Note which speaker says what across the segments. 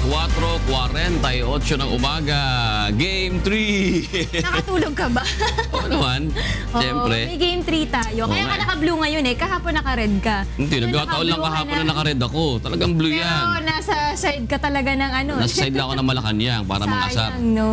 Speaker 1: 4:48 ng umaga, Game 3.
Speaker 2: Nakatulog ka ba?
Speaker 1: Oo naman,
Speaker 2: Oo,
Speaker 1: siyempre.
Speaker 2: may game 3 tayo. Kaya
Speaker 1: Oo
Speaker 2: ka
Speaker 1: nga.
Speaker 2: naka-blue ngayon eh. Kahapon naka-red ka.
Speaker 1: Hindi,
Speaker 2: Nung
Speaker 1: nagkataon lang
Speaker 2: naka-blue ka
Speaker 1: kahapon na naka-red ako. Talagang blue
Speaker 2: Pero
Speaker 1: yan.
Speaker 2: nasa side ka talaga ng ano.
Speaker 1: Nasa side lang ako ng Malacanang para mangasar.
Speaker 2: Sayang, no?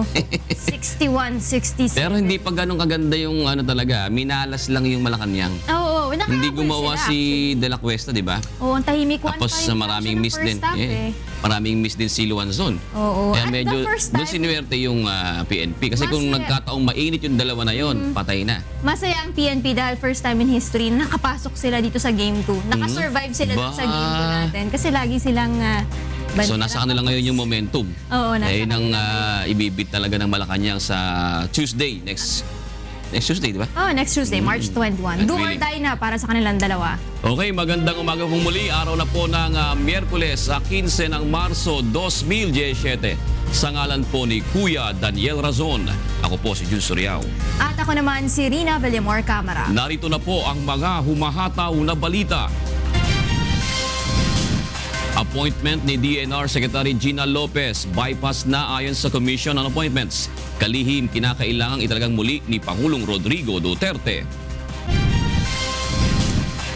Speaker 2: 61, 67.
Speaker 1: Pero hindi pa ganun kaganda yung ano talaga, minalas lang yung Malacanang.
Speaker 2: Oo, nakahabol
Speaker 1: Hindi gumawa
Speaker 2: sila,
Speaker 1: si De La Cuesta, di ba?
Speaker 2: Oo, ang tahimik.
Speaker 1: Tapos maraming miss din.
Speaker 2: Eh.
Speaker 1: Maraming miss din si Luanzon.
Speaker 2: Oo.
Speaker 1: Kaya
Speaker 2: At
Speaker 1: medyo
Speaker 2: the first
Speaker 1: doon
Speaker 2: time,
Speaker 1: sinuwerte yung PNP. Kasi kung
Speaker 2: Masaya.
Speaker 1: nagkataong mainit yung dalawa na yon, patay na.
Speaker 2: masaya ang PNP dahil first time in history nakapasok sila dito sa game 2. Nakasurvive sila dito sa game 2 natin. Kasi lagi silang
Speaker 1: So nasa kanila ngayon yung momentum.
Speaker 2: Oo, nasa
Speaker 1: Ayun ang
Speaker 2: kanila.
Speaker 1: ibibit talaga ng Malacanang sa Tuesday, next Tuesday, di ba?
Speaker 2: Oh, next Tuesday, March 21. Do or
Speaker 1: Really?
Speaker 2: die na para sa kanilang dalawa.
Speaker 1: Okay, magandang umaga pong muli. Araw na po ng Miyerkules, 15 ng Marso 2017. Sa ngalan po ni Kuya Daniel Razon. Ako po si Jun Suriao.
Speaker 2: At ako naman si Rina Villamor Camara.
Speaker 1: Narito na po ang mga humahataw na balita. Appointment ni DNR Secretary Gina Lopez, bypass na ayon sa Commission on Appointments. Kalihim kinakailangang italagang muli ni Pangulong Rodrigo Duterte.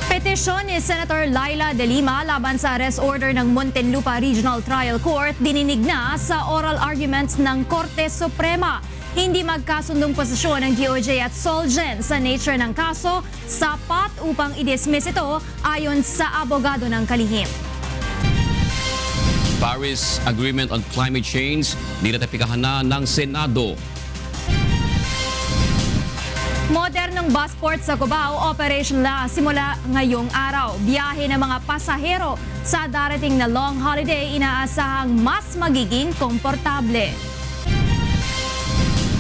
Speaker 2: Petisyon ni Senator Laila De Lima laban sa arrest order ng Muntinlupa Regional Trial Court dininig na sa oral arguments ng Korte Suprema. Hindi magkasundong posisyon ng DOJ at Solgen sa nature ng kaso, sapat upang i-dismiss ito ayon sa abogado ng kalihim.
Speaker 1: Paris Agreement on Climate Change, niratipikahan na ng Senado.
Speaker 2: Modernong busport sa Cubao, operation na simula ngayong araw. Biyahe ng mga pasahero sa darating na long holiday inaasahang mas magiging komportable.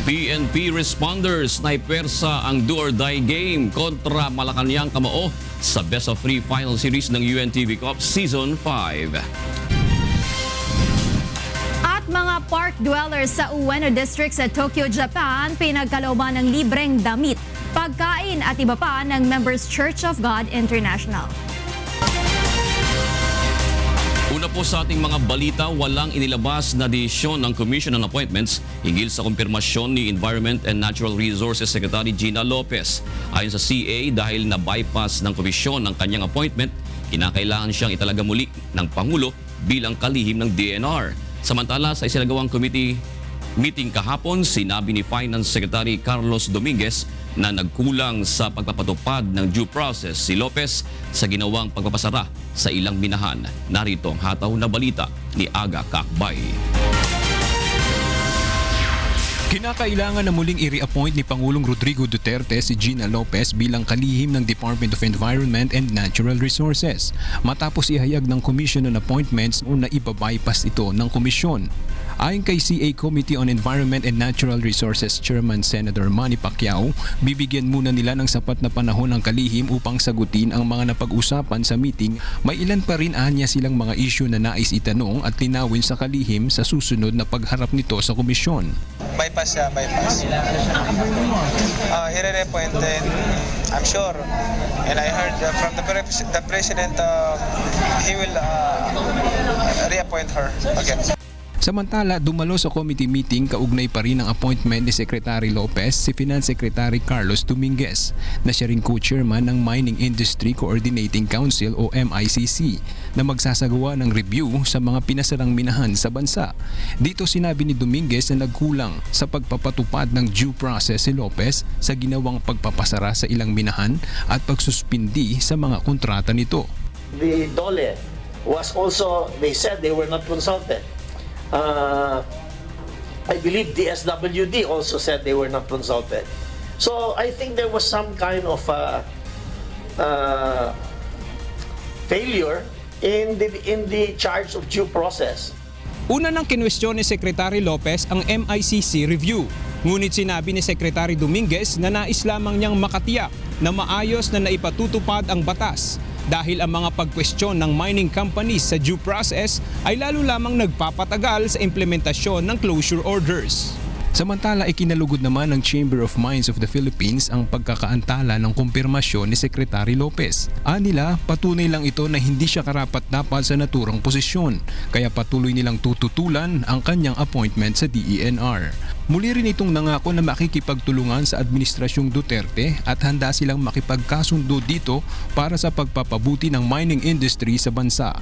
Speaker 1: PNP responders na ipersa ang do-or-die game kontra Malacanang Kamao sa Best of 3 final series ng UNTV Cup Season 5.
Speaker 2: At mga park dwellers sa Ueno District sa Tokyo, Japan, pinagkalooban ng libreng damit, pagkain at iba pa ng Members Church of God International.
Speaker 1: Una po sa ating mga balita, walang inilabas na desisyon ng Commission on Appointments hinggil sa kumpirmasyon ni Environment and Natural Resources Secretary Gina Lopez. Ayon sa CA, dahil na-bypass ng komisyon ng kanyang appointment, kinakailangan siyang italaga muli ng Pangulo bilang kalihim ng DNR. Samantala, sa isinagawang committee meeting kahapon, sinabi ni Finance Secretary Carlos Dominguez na nagkulang sa pagpapatupad ng due process si Lopez sa ginawang pagpapasara sa ilang minahan. Narito ang hataw na balita ni Aga Kakbay.
Speaker 3: Kinakailangan na muling i-reappoint ni Pangulong Rodrigo Duterte si Gina Lopez bilang kalihim ng Department of Environment and Natural Resources matapos ihayag ng Commission on Appointments na ibabypass ito ng komisyon. Ayon kay CA Committee on Environment and Natural Resources Chairman Senator Manny Pacquiao, bibigyan muna nila ng sapat na panahon ang kalihim upang sagutin ang mga napag-usapan sa meeting. May ilan pa rin anya silang mga issue na nais itanong at linawin sa kalihim sa susunod na pagharap nito sa komisyon.
Speaker 4: Bypass siya, bypass. He-reappoint then, I'm sure, and I heard from the President, he will reappoint her again.
Speaker 3: Samantala, dumalo sa committee meeting kaugnay pa rin ang appointment ni Secretary Lopez si Finance Secretary Carlos Dominguez na siya ring co-chairman ng Mining Industry Coordinating Council o MICC na magsasagawa ng review sa mga pinasarang minahan sa bansa. Dito sinabi ni Dominguez na nagkulang sa pagpapatupad ng due process si Lopez sa ginawang pagpapasara sa ilang minahan at pagsuspindi sa mga kontrata nito.
Speaker 5: The DOLE was also, they said they were not consulted. I believe the SWD also said they were not consulted. So I think there was some kind of failure in the charge of due process.
Speaker 3: Una nang kinwestiyon ni Secretary Lopez ang MICC review. Ngunit sinabi ni Secretary Dominguez na nais lamang niyang makatiyak na maayos na naipatutupad ang batas dahil ang mga pagkwestiyon ng mining companies sa due process ay lalo lamang nagpapatagal sa implementasyon ng closure orders. Samantala, ikinalugod naman ng Chamber of Mines of the Philippines ang pagkakaantala ng kumpirmasyon ni Secretary Lopez. Anila, patunay lang ito na hindi siya karapat-dapat sa naturang posisyon, kaya patuloy nilang tututulan ang kanyang appointment sa DENR. Muli rin itong nangako na makikipagtulungan sa Administrasyong Duterte at handa silang makipagkasundo dito para sa pagpapabuti ng mining industry sa bansa.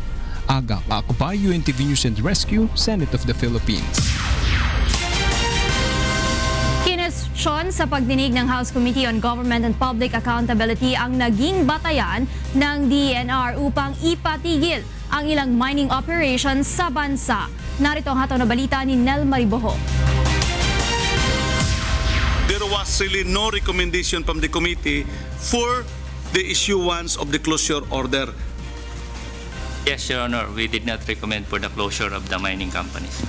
Speaker 3: Aga Akopay, UNTV News and Rescue, Senate of the Philippines.
Speaker 2: Kinwestiyon sa pagdinig ng House Committee on Government and Public Accountability ang naging batayan ng DENR upang ipatigil ang ilang mining operations sa bansa. Narito ang hataw na balita ni Nel Mariboho.
Speaker 6: There was really no recommendation from the committee for the issuance of the closure order.
Speaker 7: Yes, Your Honor, we did not recommend for the closure of the mining companies.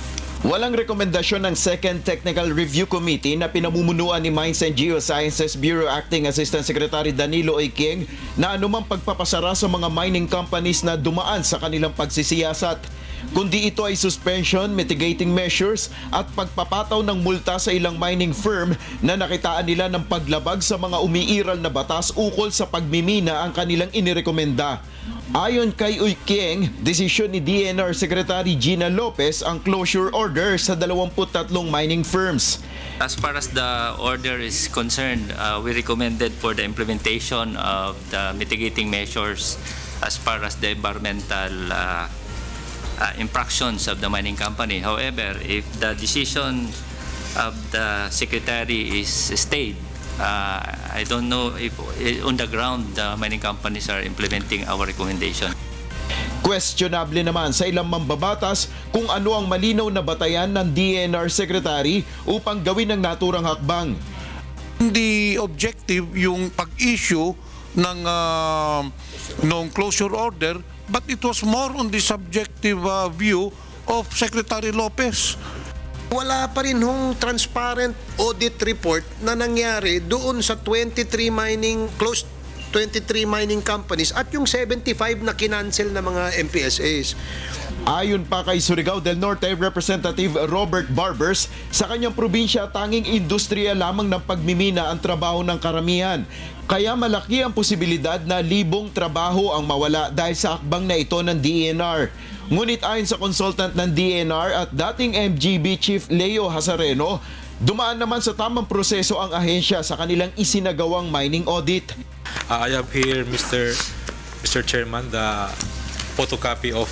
Speaker 8: Walang rekomendasyon ng Second Technical Review Committee na pinamumunuan ni Mines and Geosciences Bureau Acting Assistant Secretary Danilo Oiking na anumang pagpapasara sa mga mining companies na dumaan sa kanilang pagsisiyasat, kundi ito ay suspension, mitigating measures at pagpapataw ng multa sa ilang mining firm na nakitaan nila ng paglabag sa mga umiiral na batas ukol sa pagmimina ang kanilang inirekomenda. Ayon kay Oiking, desisyon ni DENR Secretary Gina Lopez ang closure order sa 23 mining firms.
Speaker 7: As far as the order is concerned, we recommended for the implementation of the mitigating measures as far as the environmental infractions of the mining company. However, if the decision of the Secretary is stayed, I don't know if on the ground the mining companies are implementing our recommendation.
Speaker 8: Questionable naman sa ilang mambabatas kung ano ang malinaw na batayan ng DENR Secretary upang gawin ang naturang hakbang.
Speaker 6: Hindi objective yung pag-issue ng closure order, but it was more on the subjective view of Secretary Lopez.
Speaker 9: Wala pa rin hong transparent audit report na nangyari doon sa 23 mining companies at yung 75 na kinancel na mga MPSAs.
Speaker 8: Ayon pa kay Surigao del Norte Representative Robert Barbers, sa kanyang probinsya tanging industriya lamang ng pagmimina ang trabaho ng karamihan. Kaya malaki ang posibilidad na libong trabaho ang mawala dahil sa akbang na ito ng DENR. Ngunit ayon sa consultant ng DENR at dating MGB Chief Leo Hazareno, dumaan naman sa tamang proseso ang ahensya sa kanilang isinagawang mining audit.
Speaker 10: I have here, Mr. Chairman, the photocopy of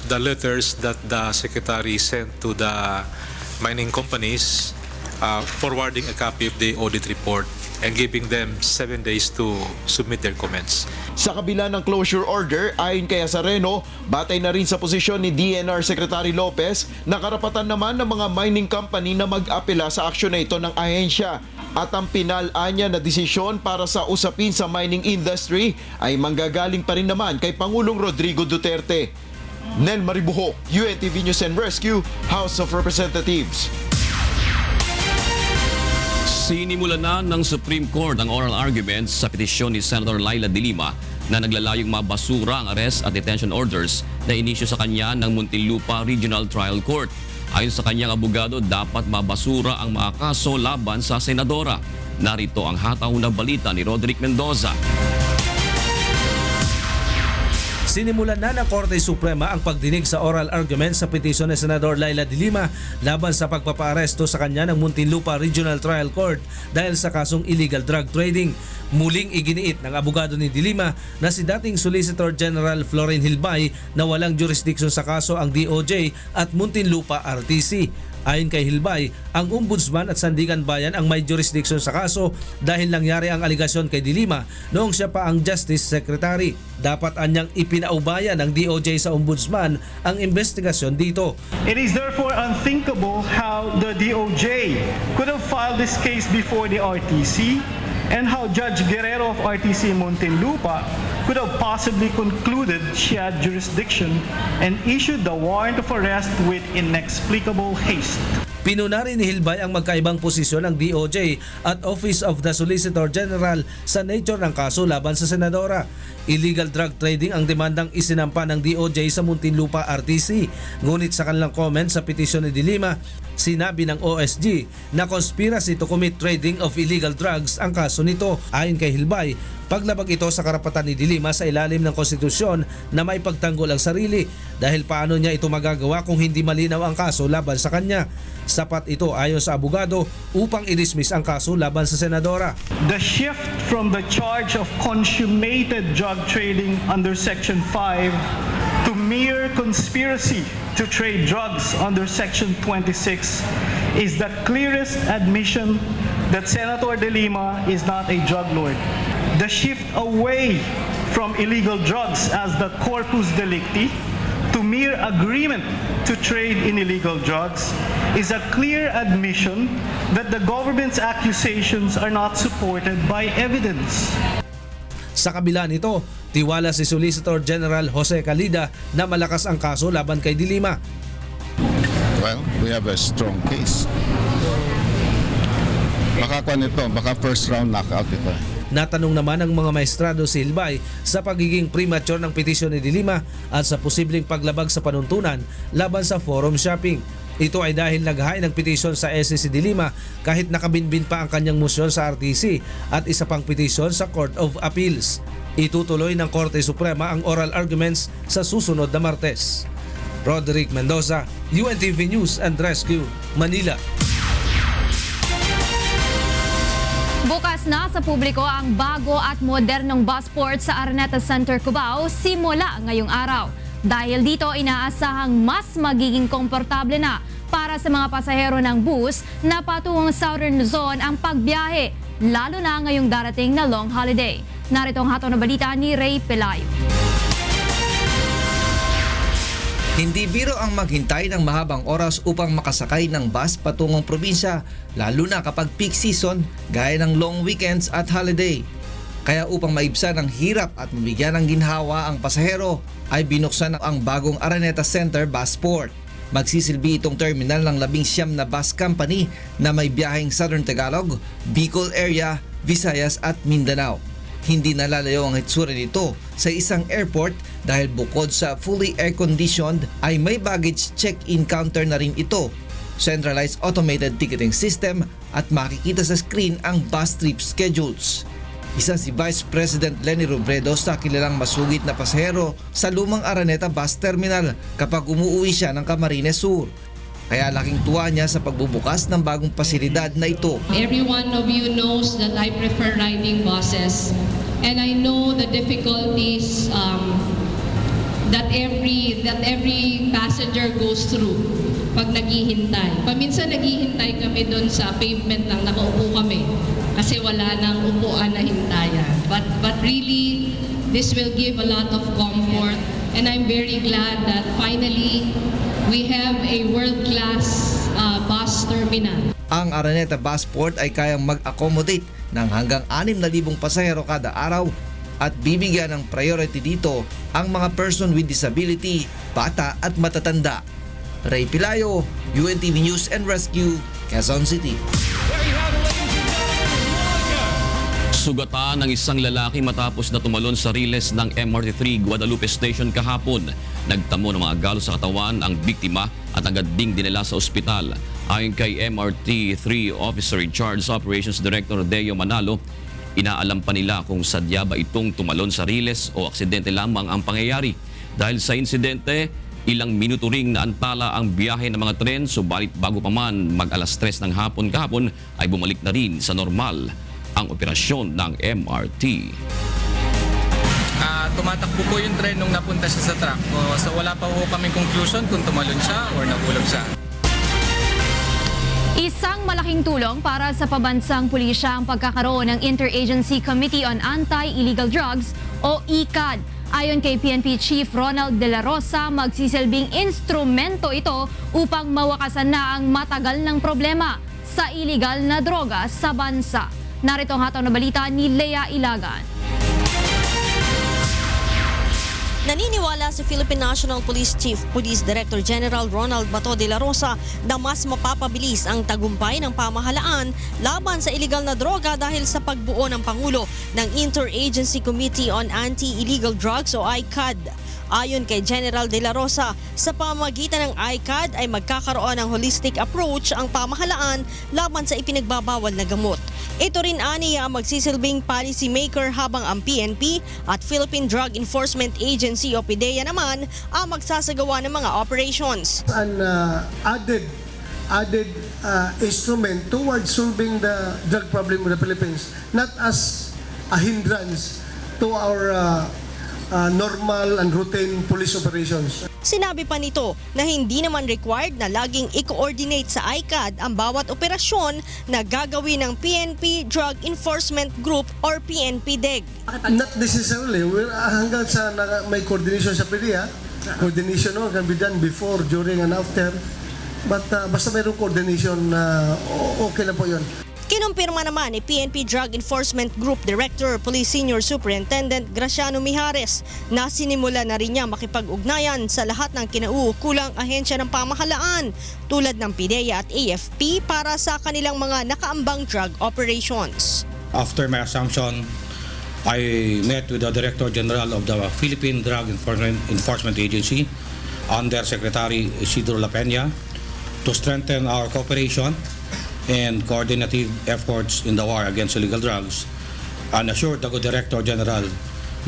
Speaker 10: the letters that the Secretary sent to the mining companies, forwarding a copy of the audit report and giving them 7 days to submit their comments.
Speaker 8: Sa kabila ng closure order, ayon kay Hazareno, batay na rin sa posisyon ni DENR Secretary Lopez na karapatan naman ng mga mining company na mag-apela sa aksyon na ito ng ahensya. At ang pinal-anya na desisyon para sa usapin sa mining industry ay manggagaling pa rin naman kay Pangulong Rodrigo Duterte. Nel Maribuho, UNTV News and Rescue, House of Representatives.
Speaker 1: Sinimulan na ng Supreme Court ang oral arguments sa petisyon ni Senator Laila De Lima na naglalayong mabasura ang arrest at detention orders na inisyu sa kanya ng Muntinlupa Regional Trial Court. Ayon sa kanyang abogado, dapat mabasura ang mga kaso laban sa senadora. Narito ang hataw na balita ni Roderick Mendoza.
Speaker 11: Sinimulan na ng Korte Suprema ang pagdinig sa oral argument sa petisyon ni Senador Laila De Lima laban sa pagpapaaresto sa kanya ng Muntinlupa Regional Trial Court dahil sa kasong illegal drug trading. Muling iginiit ng abogado ni De Lima na si dating Solicitor General Florin Hilbay na walang jurisdiction sa kaso ang DOJ at Muntinlupa RTC. Ayon kay Hilbay, ang Ombudsman at Sandigan Bayan ang may jurisdiction sa kaso dahil nangyari ang aligasyon kay De Lima noong siya pa ang Justice Secretary. Dapat anyang ipinaubayan ng DOJ sa Ombudsman ang investigasyon dito.
Speaker 12: It is therefore unthinkable how the DOJ could have filed this case before the RTC and how Judge Guerrero of RTC Muntinlupa could have possibly concluded she had jurisdiction and issued the warrant of arrest with inexplicable haste.
Speaker 11: Pinuna rin ni Hilbay ang magkaibang posisyon ng DOJ at Office of the Solicitor General sa nature ng kaso laban sa senadora. Illegal drug trading ang demandang isinampa ng DOJ sa Muntinlupa RTC. Ngunit sa kanilang comment sa petisyon ni De Lima, sinabi ng OSG na conspiracy to commit trading of illegal drugs ang kaso nito. Ayon kay Hilbay, paglabag ito sa karapatan ni De Lima sa ilalim ng konstitusyon na may pagtanggol ang sarili dahil paano niya ito magagawa kung hindi malinaw ang kaso laban sa kanya. Sapat ito ayon sa abogado upang i-dismiss ang kaso laban sa senadora.
Speaker 12: The shift from the charge of consummated drug trading under Section 5 to mere conspiracy to trade drugs under Section 26 is the clearest admission that Senator De Lima is not a drug lord. The shift away from illegal drugs as the corpus delicti to mere agreement to trade in illegal drugs is a clear admission that the government's accusations are not supported by evidence.
Speaker 11: Sa kabila nito, tiwala si Solicitor General Jose Calida na malakas ang kaso laban kay De Lima.
Speaker 13: Well, we have a strong case. Baka first round knockout ito.
Speaker 11: Natanong naman ng mga maestrado si Hilbay sa pagiging premature ng petisyon ni De Lima at sa posibleng paglabag sa panuntunan laban sa forum shopping. Ito ay dahil naghain ng petisyon sa SC De Lima kahit nakabinbin pa ang kanyang motion sa RTC at isa pang petisyon sa Court of Appeals. Itutuloy ng Korte Suprema ang oral arguments sa susunod na Martes. Roderick Mendoza, UNTV News and Rescue, Manila.
Speaker 2: Bukas na sa publiko ang bago at modernong busport sa Araneta Center, Cubao simula ngayong araw. Dahil dito inaasahang mas magiging komportable na para sa mga pasahero ng bus na patungong Southern Luzon ang pagbiyahe, lalo na ngayong darating na long holiday. Narito ang hatol na balita ni Ray Pelayo.
Speaker 14: Hindi biro ang maghintay ng mahabang oras upang makasakay ng bus patungong probinsya, lalo na kapag peak season gaya ng long weekends at holiday. Kaya upang maibsan ang hirap at mabigyan ng ginhawa ang pasahero, ay binuksan ang bagong Araneta Center Busport. Magsisilbi itong terminal ng 19 na bus company na may biyaheng Southern Tagalog, Bicol area, Visayas at Mindanao. Hindi nalalayo ang hitsura nito sa isang airport dahil bukod sa fully air-conditioned ay may baggage check-in counter na rin ito, centralized automated ticketing system at makikita sa screen ang bus trip schedules. Isa si Vice President Lenny Robredo sa kilalang masugid na pasahero sa lumang Araneta Bus Terminal kapag umuwi siya ng Camarines Sur. Kaya laking tuwa niya sa pagbubukas ng bagong pasilidad na ito.
Speaker 15: Every one of you knows that I prefer riding buses, and I know the difficulties that every passenger goes through pag naghihintay. Paminsan naghihintay kami doon sa pavement lang, nakaupo kami kasi wala nang upuan na hintayan. But really, this will give a lot of comfort, and I'm very glad that finally we have a world-class bus terminal.
Speaker 14: Ang Araneta Busport ay kayang mag-accommodate ng hanggang 6,000 pasahero kada araw at bibigyan ng priority dito ang mga person with disability, bata at matatanda. Ray Pilayo, UNTV News and Rescue, Quezon City.
Speaker 1: Sugatan ng isang lalaki matapos na tumalon sa riles ng MRT3 Guadalupe Station kahapon. Nagtamo ng mga galos sa katawan ang biktima at agad ding dinala sa ospital. Ayon kay MRT3 Officer in Charge Operations Director Deo Manalo, inaalam pa nila kung sadya ba itong tumalon sa riles o aksidente lamang ang pangyayari. Dahil sa insidente, ilang minuto ring naantala ang biyahe ng mga tren, subalit bago pa man mag-alas 3 ng hapon kahapon ay bumalik na rin sa normal ang operasyon ng MRT.
Speaker 16: Tumatakbo po yung tren nung napunta siya sa track. So wala pa po kaming conclusion kung tumalon siya or nahulog siya.
Speaker 2: Isang malaking tulong para sa pabansang pulisya ang pagkakaroon ng Interagency Committee on Anti-Illegal Drugs o ICAD. Ayon kay PNP Chief Ronald De La Rosa, magsisilbing instrumento ito upang mawakasan na ang matagal ng problema sa iligal na droga sa bansa. Narito ang hataw na balita ni Lea Ilagan.
Speaker 17: Naniniwala si Philippine National Police Chief Police Director General Ronald Bato de la Rosa na mas mapapabilis ang tagumpay ng pamahalaan laban sa iligal na droga dahil sa pagbuo ng Pangulo ng Interagency Committee on Anti-Illegal Drugs o ICAD. Ayon kay General de la Rosa, sa pamamagitan ng ICAD ay magkakaroon ng holistic approach ang pamahalaan laban sa ipinagbabawal na gamot. Ito rin aniya ang magsisilbing policy maker habang ang PNP at Philippine Drug Enforcement Agency o PDEA naman ang magsasagawa ng mga operations.
Speaker 9: An added instrument towards solving the drug problem of the Philippines, not as a hindrance to our normal and routine police operations.
Speaker 17: Sinabi pa nito na hindi naman required na laging i-coordinate sa ICAD ang bawat operasyon na gagawin ng PNP Drug Enforcement Group or PNP-DEG.
Speaker 9: Not necessarily. Hanggang sa may coordination sa PDEA, coordination can be done before, during, and after. But basta mayroong coordination, okay na po yun.
Speaker 17: Kinumpirma naman ni PNP Drug Enforcement Group Director Police Senior Superintendent Graciano Mijares na sinimula na rin niya makipag-ugnayan sa lahat ng kinauukulang ahensya ng pamahalaan tulad ng PDEA at AFP para sa kanilang mga nakaambang drug operations.
Speaker 18: After my assumption, I met with the Director General of the Philippine Drug Enforcement Agency under Secretary Isidro La Peña to strengthen our cooperation and coordinative efforts in the war against illegal drugs, and assured the Director General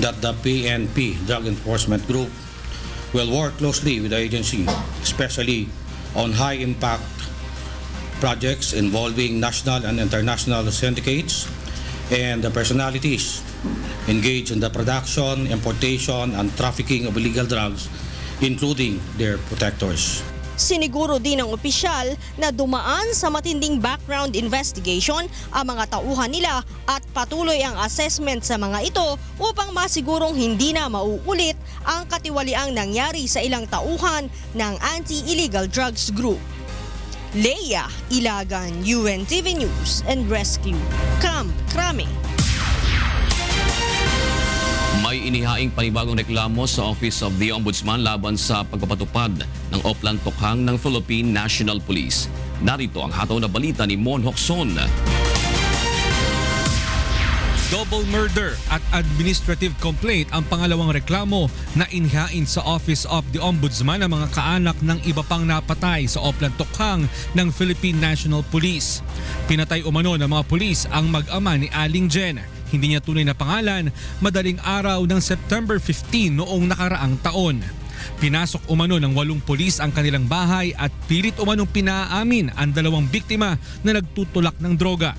Speaker 18: that the PNP Drug Enforcement Group will work closely with the agency, especially on high-impact projects involving national and international syndicates and the personalities engaged in the production, importation, and trafficking of illegal drugs, including their protectors.
Speaker 17: Siniguro din ng opisyal na dumaan sa matinding background investigation ang mga tauhan nila at patuloy ang assessment sa mga ito upang masigurong hindi na mauulit ang katiwaliang nangyari sa ilang tauhan ng Anti-Illegal Drugs Group. Leia Ilagan, UNTV News and Rescue, Camp Crame.
Speaker 1: May inihaing panibagong reklamo sa Office of the Ombudsman laban sa pagpapatupad ng Oplan Tokhang ng Philippine National Police. Narito ang hataw na balita ni Mon Hocson.
Speaker 19: Double murder at administrative complaint ang pangalawang reklamo na inihain sa Office of the Ombudsman ng mga kaanak ng iba pang napatay sa Oplan Tokhang ng Philippine National Police. Pinatay umano ng mga pulis ang mag-ama ni Aling Jen. Hindi niya tunay na pangalan, madaling araw ng September 15 noong nakaraang taon. Pinasok umano ng 8 pulis ang kanilang bahay at pilit umanong pinaamin ang 2 biktima na nagtutulak ng droga.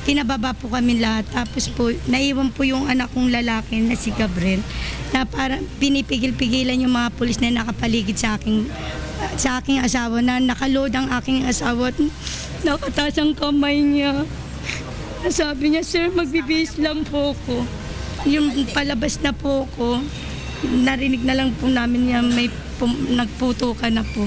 Speaker 20: Pinababa po kami lahat, tapos po naiwan po yung anak kong lalaki na si Gabriel na parang pinipigil-pigilan yung mga pulis na nakapaligid sa aking asawa na nakaload ang aking asawa at nakataas ang kamay niya. Sabi niya, sir, magbibihis lang po ko. Yung palabas na po ko, narinig na lang po namin niya may nagputukan na po.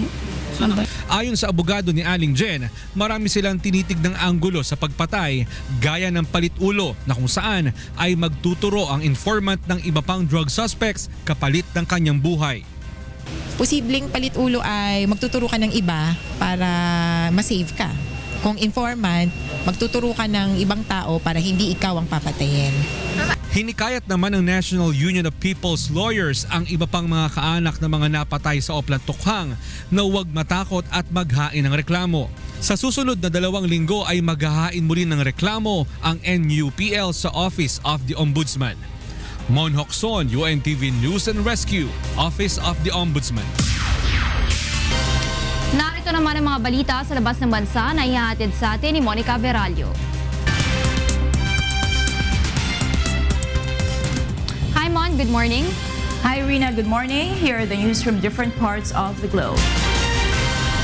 Speaker 19: Ayon sa abogado ni Aling Jen, marami silang tinitignan anggulo sa pagpatay gaya ng palit-ulo na kung saan ay magtuturo ang informant ng iba pang drug suspects kapalit ng kanyang buhay.
Speaker 21: Posibleng palit-ulo ay magtuturo ka ng iba para ma-save ka. Kung informant, magtuturo ka ng ibang tao para hindi ikaw ang papatayin.
Speaker 19: Hinikayat naman ng National Union of People's Lawyers ang iba pang mga kaanak ng mga napatay sa Oplan Tokhang na huwag matakot at maghain ng reklamo. Sa susunod na 2 linggo ay maghahain muli ng reklamo ang NUPL sa Office of the Ombudsman. Mon Hocson, UNTV News and Rescue, Office of the Ombudsman.
Speaker 2: Narito naman ang mga balita sa labas ng bansa na ihahatid sa atin ni Monica Beralio. Hi Mon, good morning.
Speaker 22: Hi Rina, good morning. Here are the news from different parts of the globe.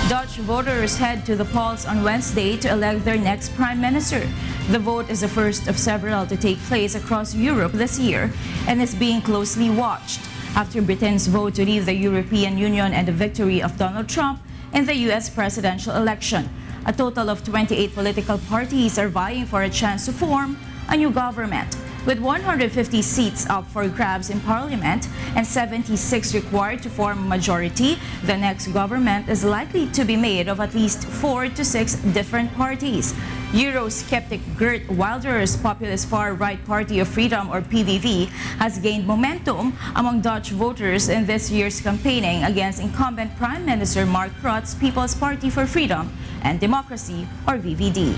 Speaker 22: Dutch voters head to the polls on Wednesday to elect their next prime minister. The vote is the first of several to take place across Europe this year and is being closely watched after Britain's vote to leave the European Union and the victory of Donald Trump in the U.S. presidential election. A total of 28 political parties are vying for a chance to form a new government. With 150 seats up for grabs in Parliament and 76 required to form a majority, the next government is likely to be made of at least 4 to 6 different parties. Eurosceptic Geert Wilder's populist far-right Party of Freedom, or PVV, has gained momentum among Dutch voters in this year's campaigning against incumbent Prime Minister Mark Rutte's People's Party for Freedom and Democracy, or VVD.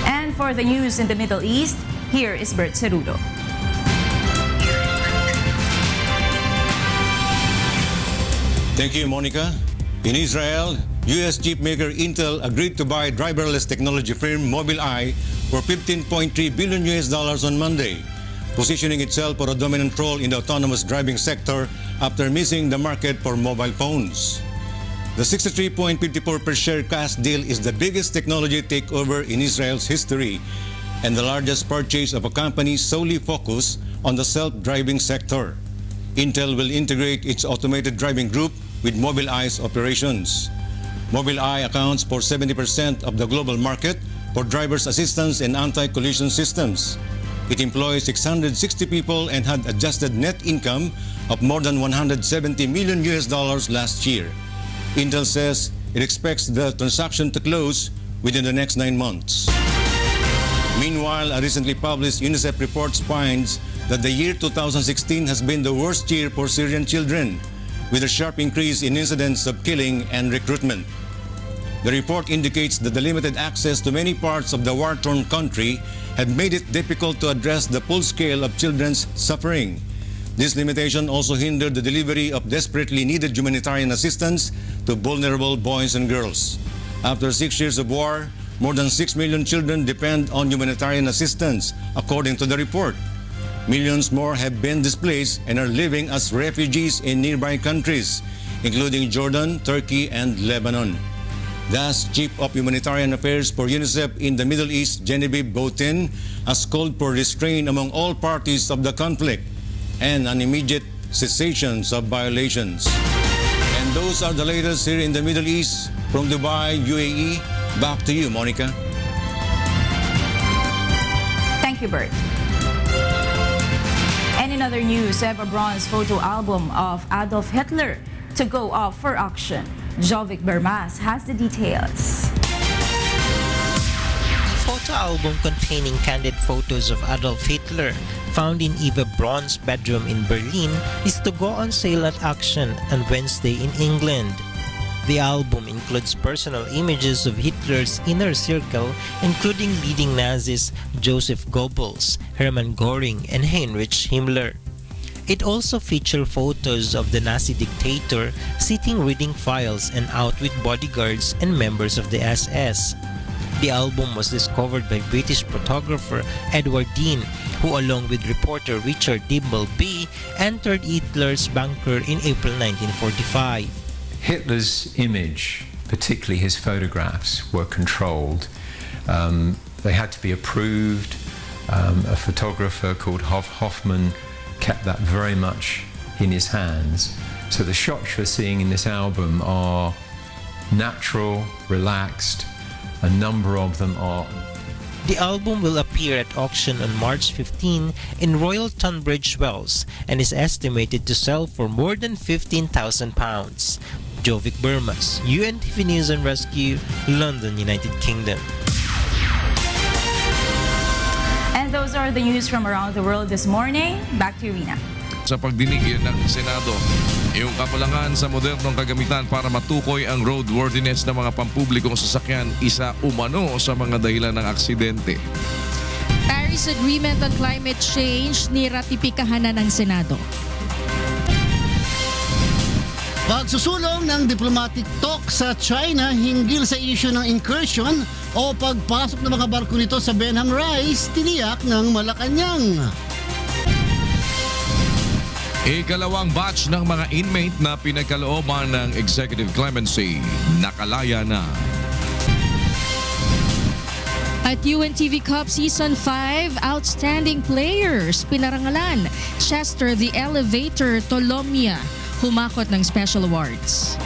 Speaker 22: And for the news in the Middle East, here is Bert Cerudo.
Speaker 4: Thank you, Monica. In Israel, U.S. chipmaker Intel agreed to buy driverless technology firm Mobileye for $15.3 billion on Monday, positioning itself for a dominant role in the autonomous driving sector after missing the market for mobile phones. The 63.54 per share cash deal is the biggest technology takeover in Israel's history and the largest purchase of a company solely focused on the self-driving sector. Intel will integrate its automated driving group with Mobileye's operations. Mobileye accounts for 70% of the global market for driver's assistance and anti-collision systems. It employs 660 people and had adjusted net income of more than $170 million last year. Intel says it expects the transaction to close within the next 9 months. Meanwhile, a recently published UNICEF report finds that the year 2016 has been the worst year for Syrian children, with a sharp increase in incidents of killing and recruitment. The report indicates that the limited access to many parts of the war-torn country had made it difficult to address the full scale of children's suffering. This limitation also hindered the delivery of desperately needed humanitarian assistance to vulnerable boys and girls. After 6 years of war, more than 6 million children depend on humanitarian assistance, according to the report. Millions more have been displaced and are living as refugees in nearby countries, including Jordan, Turkey, and Lebanon. Thus, Chief of Humanitarian Affairs for UNICEF in the Middle East, Genevieve Botin, has called for restraint among all parties of the conflict and an immediate cessation of violations. And those are the latest here in the Middle East. From Dubai, UAE, back to you, Monica.
Speaker 22: Thank you, Bert. And in other news, Eva Braun's photo album of Adolf Hitler to go up for auction. Jovic Bermas has the details.
Speaker 5: The photo album containing candid photos of Adolf Hitler, found in Eva Braun's bedroom in Berlin, is to go on sale at auction on Wednesday in England. The album includes personal images of Hitler's inner circle, including leading Nazis Joseph Goebbels, Hermann Göring, and Heinrich Himmler. It also features photos of the Nazi dictator sitting reading files and out with bodyguards and members of the SS. The album was discovered by British photographer Edward Dean, who along with reporter Richard Dimbleby entered Hitler's bunker in April 1945.
Speaker 23: Hitler's image, particularly his photographs, were controlled. They had to be approved. A photographer called Hoffman kept that very much in his hands. So the shots you're seeing in this album are natural, relaxed. A number of them are.
Speaker 5: The album will appear at auction on March 15 in Royal Tunbridge Wells and is estimated to sell for more than £15,000. Jovic Bermas, UNTV News and Rescue, London, United Kingdom.
Speaker 22: And those are the news from around the world this morning. Back to you, Rina.
Speaker 24: Sa pagdinig ng Senado, yung kakulangan sa modernong kagamitan para matukoy ang roadworthiness ng mga pampublikong sasakyan, isa umano sa mga dahilan ng aksidente.
Speaker 25: Paris Agreement on Climate Change niratipikahan na ng Senado.
Speaker 26: Pagsusulong ng diplomatic talk sa China hinggil sa isyu ng incursion o pagpasok ng mga barko nito sa Benham Rise, tiniyak ng Malacanang.
Speaker 24: Ikalawang batch ng mga inmate na pinagkalooban ng executive clemency nakalaya na.
Speaker 25: At UNTV Cup Season 5, outstanding players pinarangalan. Chester the Elevator Tolomia humakot ng special awards.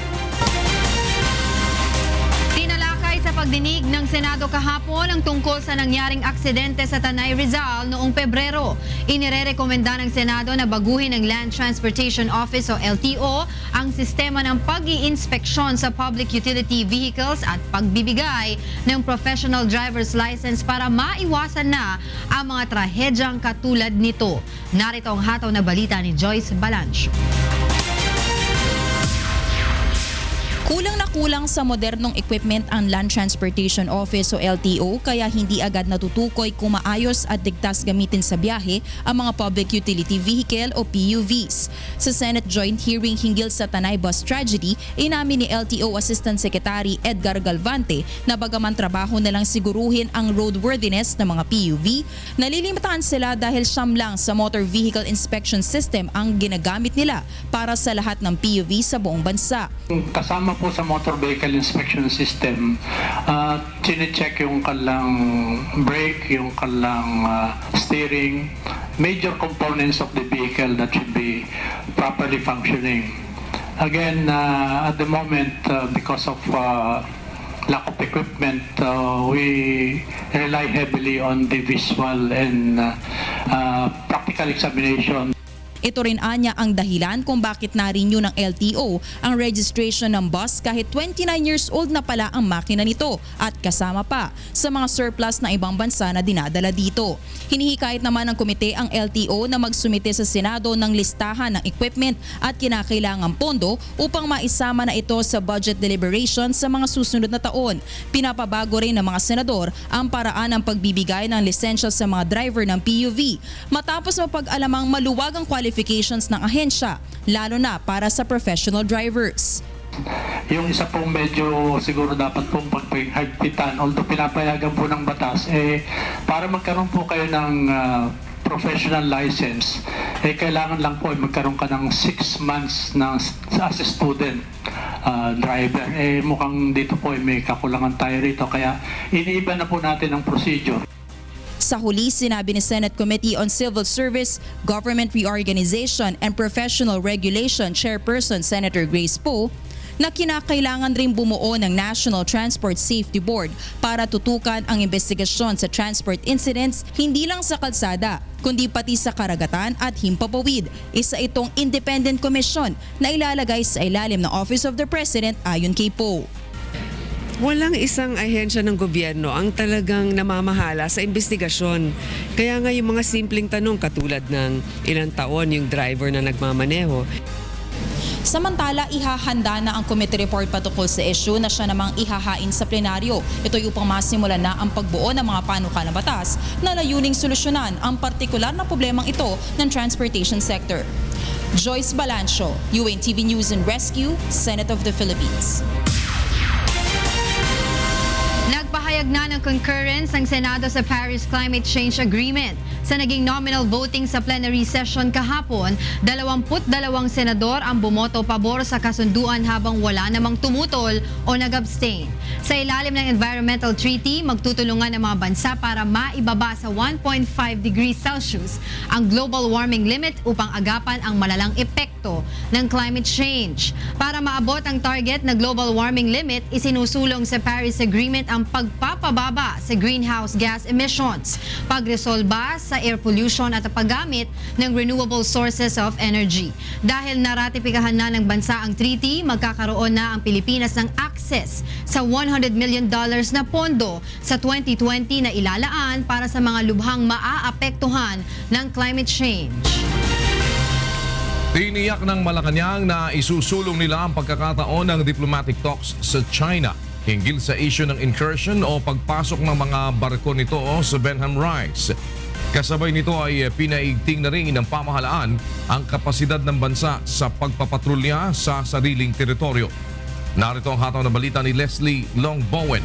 Speaker 27: Tinalakay sa
Speaker 2: pagdinig ng Senado kahapon ang tungkol sa nangyaring aksidente sa Tanay Rizal noong Pebrero. Inirerekomenda ng Senado na baguhin ng Land Transportation Office o LTO ang sistema ng pag-iinspeksyon sa public utility vehicles at pagbibigay ng professional driver's license para maiwasan na ang mga trahedyang katulad nito. Narito ang hataw na balita ni Joyce Balancho.
Speaker 3: Kulang na kulang sa modernong equipment ang Land Transportation Office o LTO kaya hindi agad natutukoy kung maayos at ligtas gamitin sa biyahe ang mga Public Utility Vehicle o PUVs. Sa Senate Joint Hearing hinggil sa Tanay Bus Tragedy, inamin ni LTO Assistant Secretary Edgar Galvante na bagaman trabaho na lang siguruhin ang roadworthiness ng mga PUV, nalilimitahan sila dahil siyam lang sa Motor Vehicle Inspection System ang ginagamit nila para sa lahat ng PUV sa buong bansa.
Speaker 6: Kasama po sa Motor Vehicle Inspection System, chine-check yung kalang brake, yung kalang steering, major components of the vehicle that should be properly functioning. Again, at the moment, because of lack of equipment, we rely heavily on the visual and practical examination.
Speaker 3: Ito rin anya ang dahilan kung bakit na-renew ng LTO ang registration ng bus kahit 29 years old na pala ang makina nito at kasama pa sa mga surplus na ibang bansa na dinadala dito. Hinihikayat naman ng komite ang LTO na magsumite sa Senado ng listahan ng equipment at kinakailangang pondo upang maisama na ito sa budget deliberations sa mga susunod na taon. Pinapabago rin ng mga senador ang paraan ng pagbibigay ng lisensya sa mga driver ng PUV matapos mapag-alamang maluwag ang qualifications ng ahensya, lalo na para sa professional drivers.
Speaker 6: Yung isa pong medyo siguro dapat pong paghigpitan, although pinapayagan po ng batas, para magkaroon po kayo ng professional license, kailangan lang po magkaroon ka ng 6 months as a student driver. Mukhang dito po may kakulangan tayo rito, kaya iniiba na po natin ang procedure.
Speaker 3: Sa huli, sinabi ni Senate Committee on Civil Service, Government Reorganization and Professional Regulation Chairperson Senator Grace Poe na kinakailangan rin bumuo ng National Transport Safety Board para tutukan ang investigasyon sa transport incidents hindi lang sa kalsada, kundi pati sa karagatan at himpapawid. Isa itong independent commission na ilalagay sa ilalim ng Office of the President ayon kay Poe.
Speaker 7: Walang isang ahensya ng gobyerno ang talagang namamahala sa investigasyon. Kaya nga yung mga simpleng tanong katulad ng ilang taon yung driver na nagmamaneho.
Speaker 3: Samantala, ihahanda na ang committee report patungkol sa issue na siya namang ihahain sa plenaryo. Ito'y upang masimulan na ang pagbuo ng mga panukalang batas na layuning solusyonan ang partikular na problemang ito ng transportation sector. Joyce Balancho, UNTV News and Rescue, Senate of the Philippines.
Speaker 2: Nagpahayag na ng concurrence ang Senado sa Paris Climate Change Agreement. Sa naging nominal voting sa plenary session kahapon, 22 senador ang bumoto pabor sa kasunduan habang wala namang tumutol o nag-abstain. Sa ilalim ng Environmental Treaty, magtutulungan ang mga bansa para maibaba sa 1.5 degrees Celsius ang global warming limit upang agapan ang malalang epekto ng climate change. Para maabot ang target na global warming limit, isinusulong sa Paris Agreement ang pagpapababa sa greenhouse gas emissions, pagresolba sa air pollution at paggamit ng renewable sources of energy. Dahil naratipikahan na ng bansa ang treaty, magkakaroon na ang Pilipinas ng access sa $100 million na pondo sa 2020 na ilalaan para sa mga lubhang maaapektuhan ng climate change.
Speaker 24: Tiniyak ng Malacanang na isusulong nila ang pagkakataon ng diplomatic talks sa China hinggil sa issue ng incursion o pagpasok ng mga barko nito sa Benham Rice. Kasabay nito ay pinaigting na rin ng pamahalaan ang kapasidad ng bansa sa pagpapatrolya sa sariling teritoryo. Narito ang hataw na balita ni Leslie Long Bowen.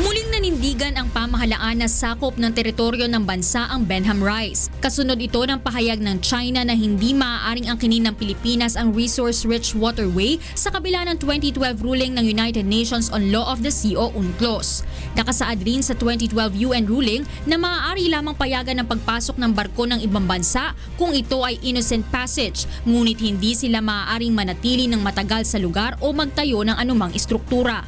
Speaker 8: Muling Nanindigan ang pamahalaan na sakop ng teritoryo ng bansa ang Benham Rice. Kasunod ito ng pahayag ng China na hindi maaaring angkinin ng Pilipinas ang resource-rich waterway sa kabila ng 2012 ruling ng United Nations on Law of the Sea o UNCLOS. Nakasaad rin sa 2012 UN ruling na maaari lamang payagan ng pagpasok ng barko ng ibang bansa kung ito ay innocent passage, ngunit hindi sila maaaring manatili ng matagal sa lugar o magtayo ng anumang istruktura.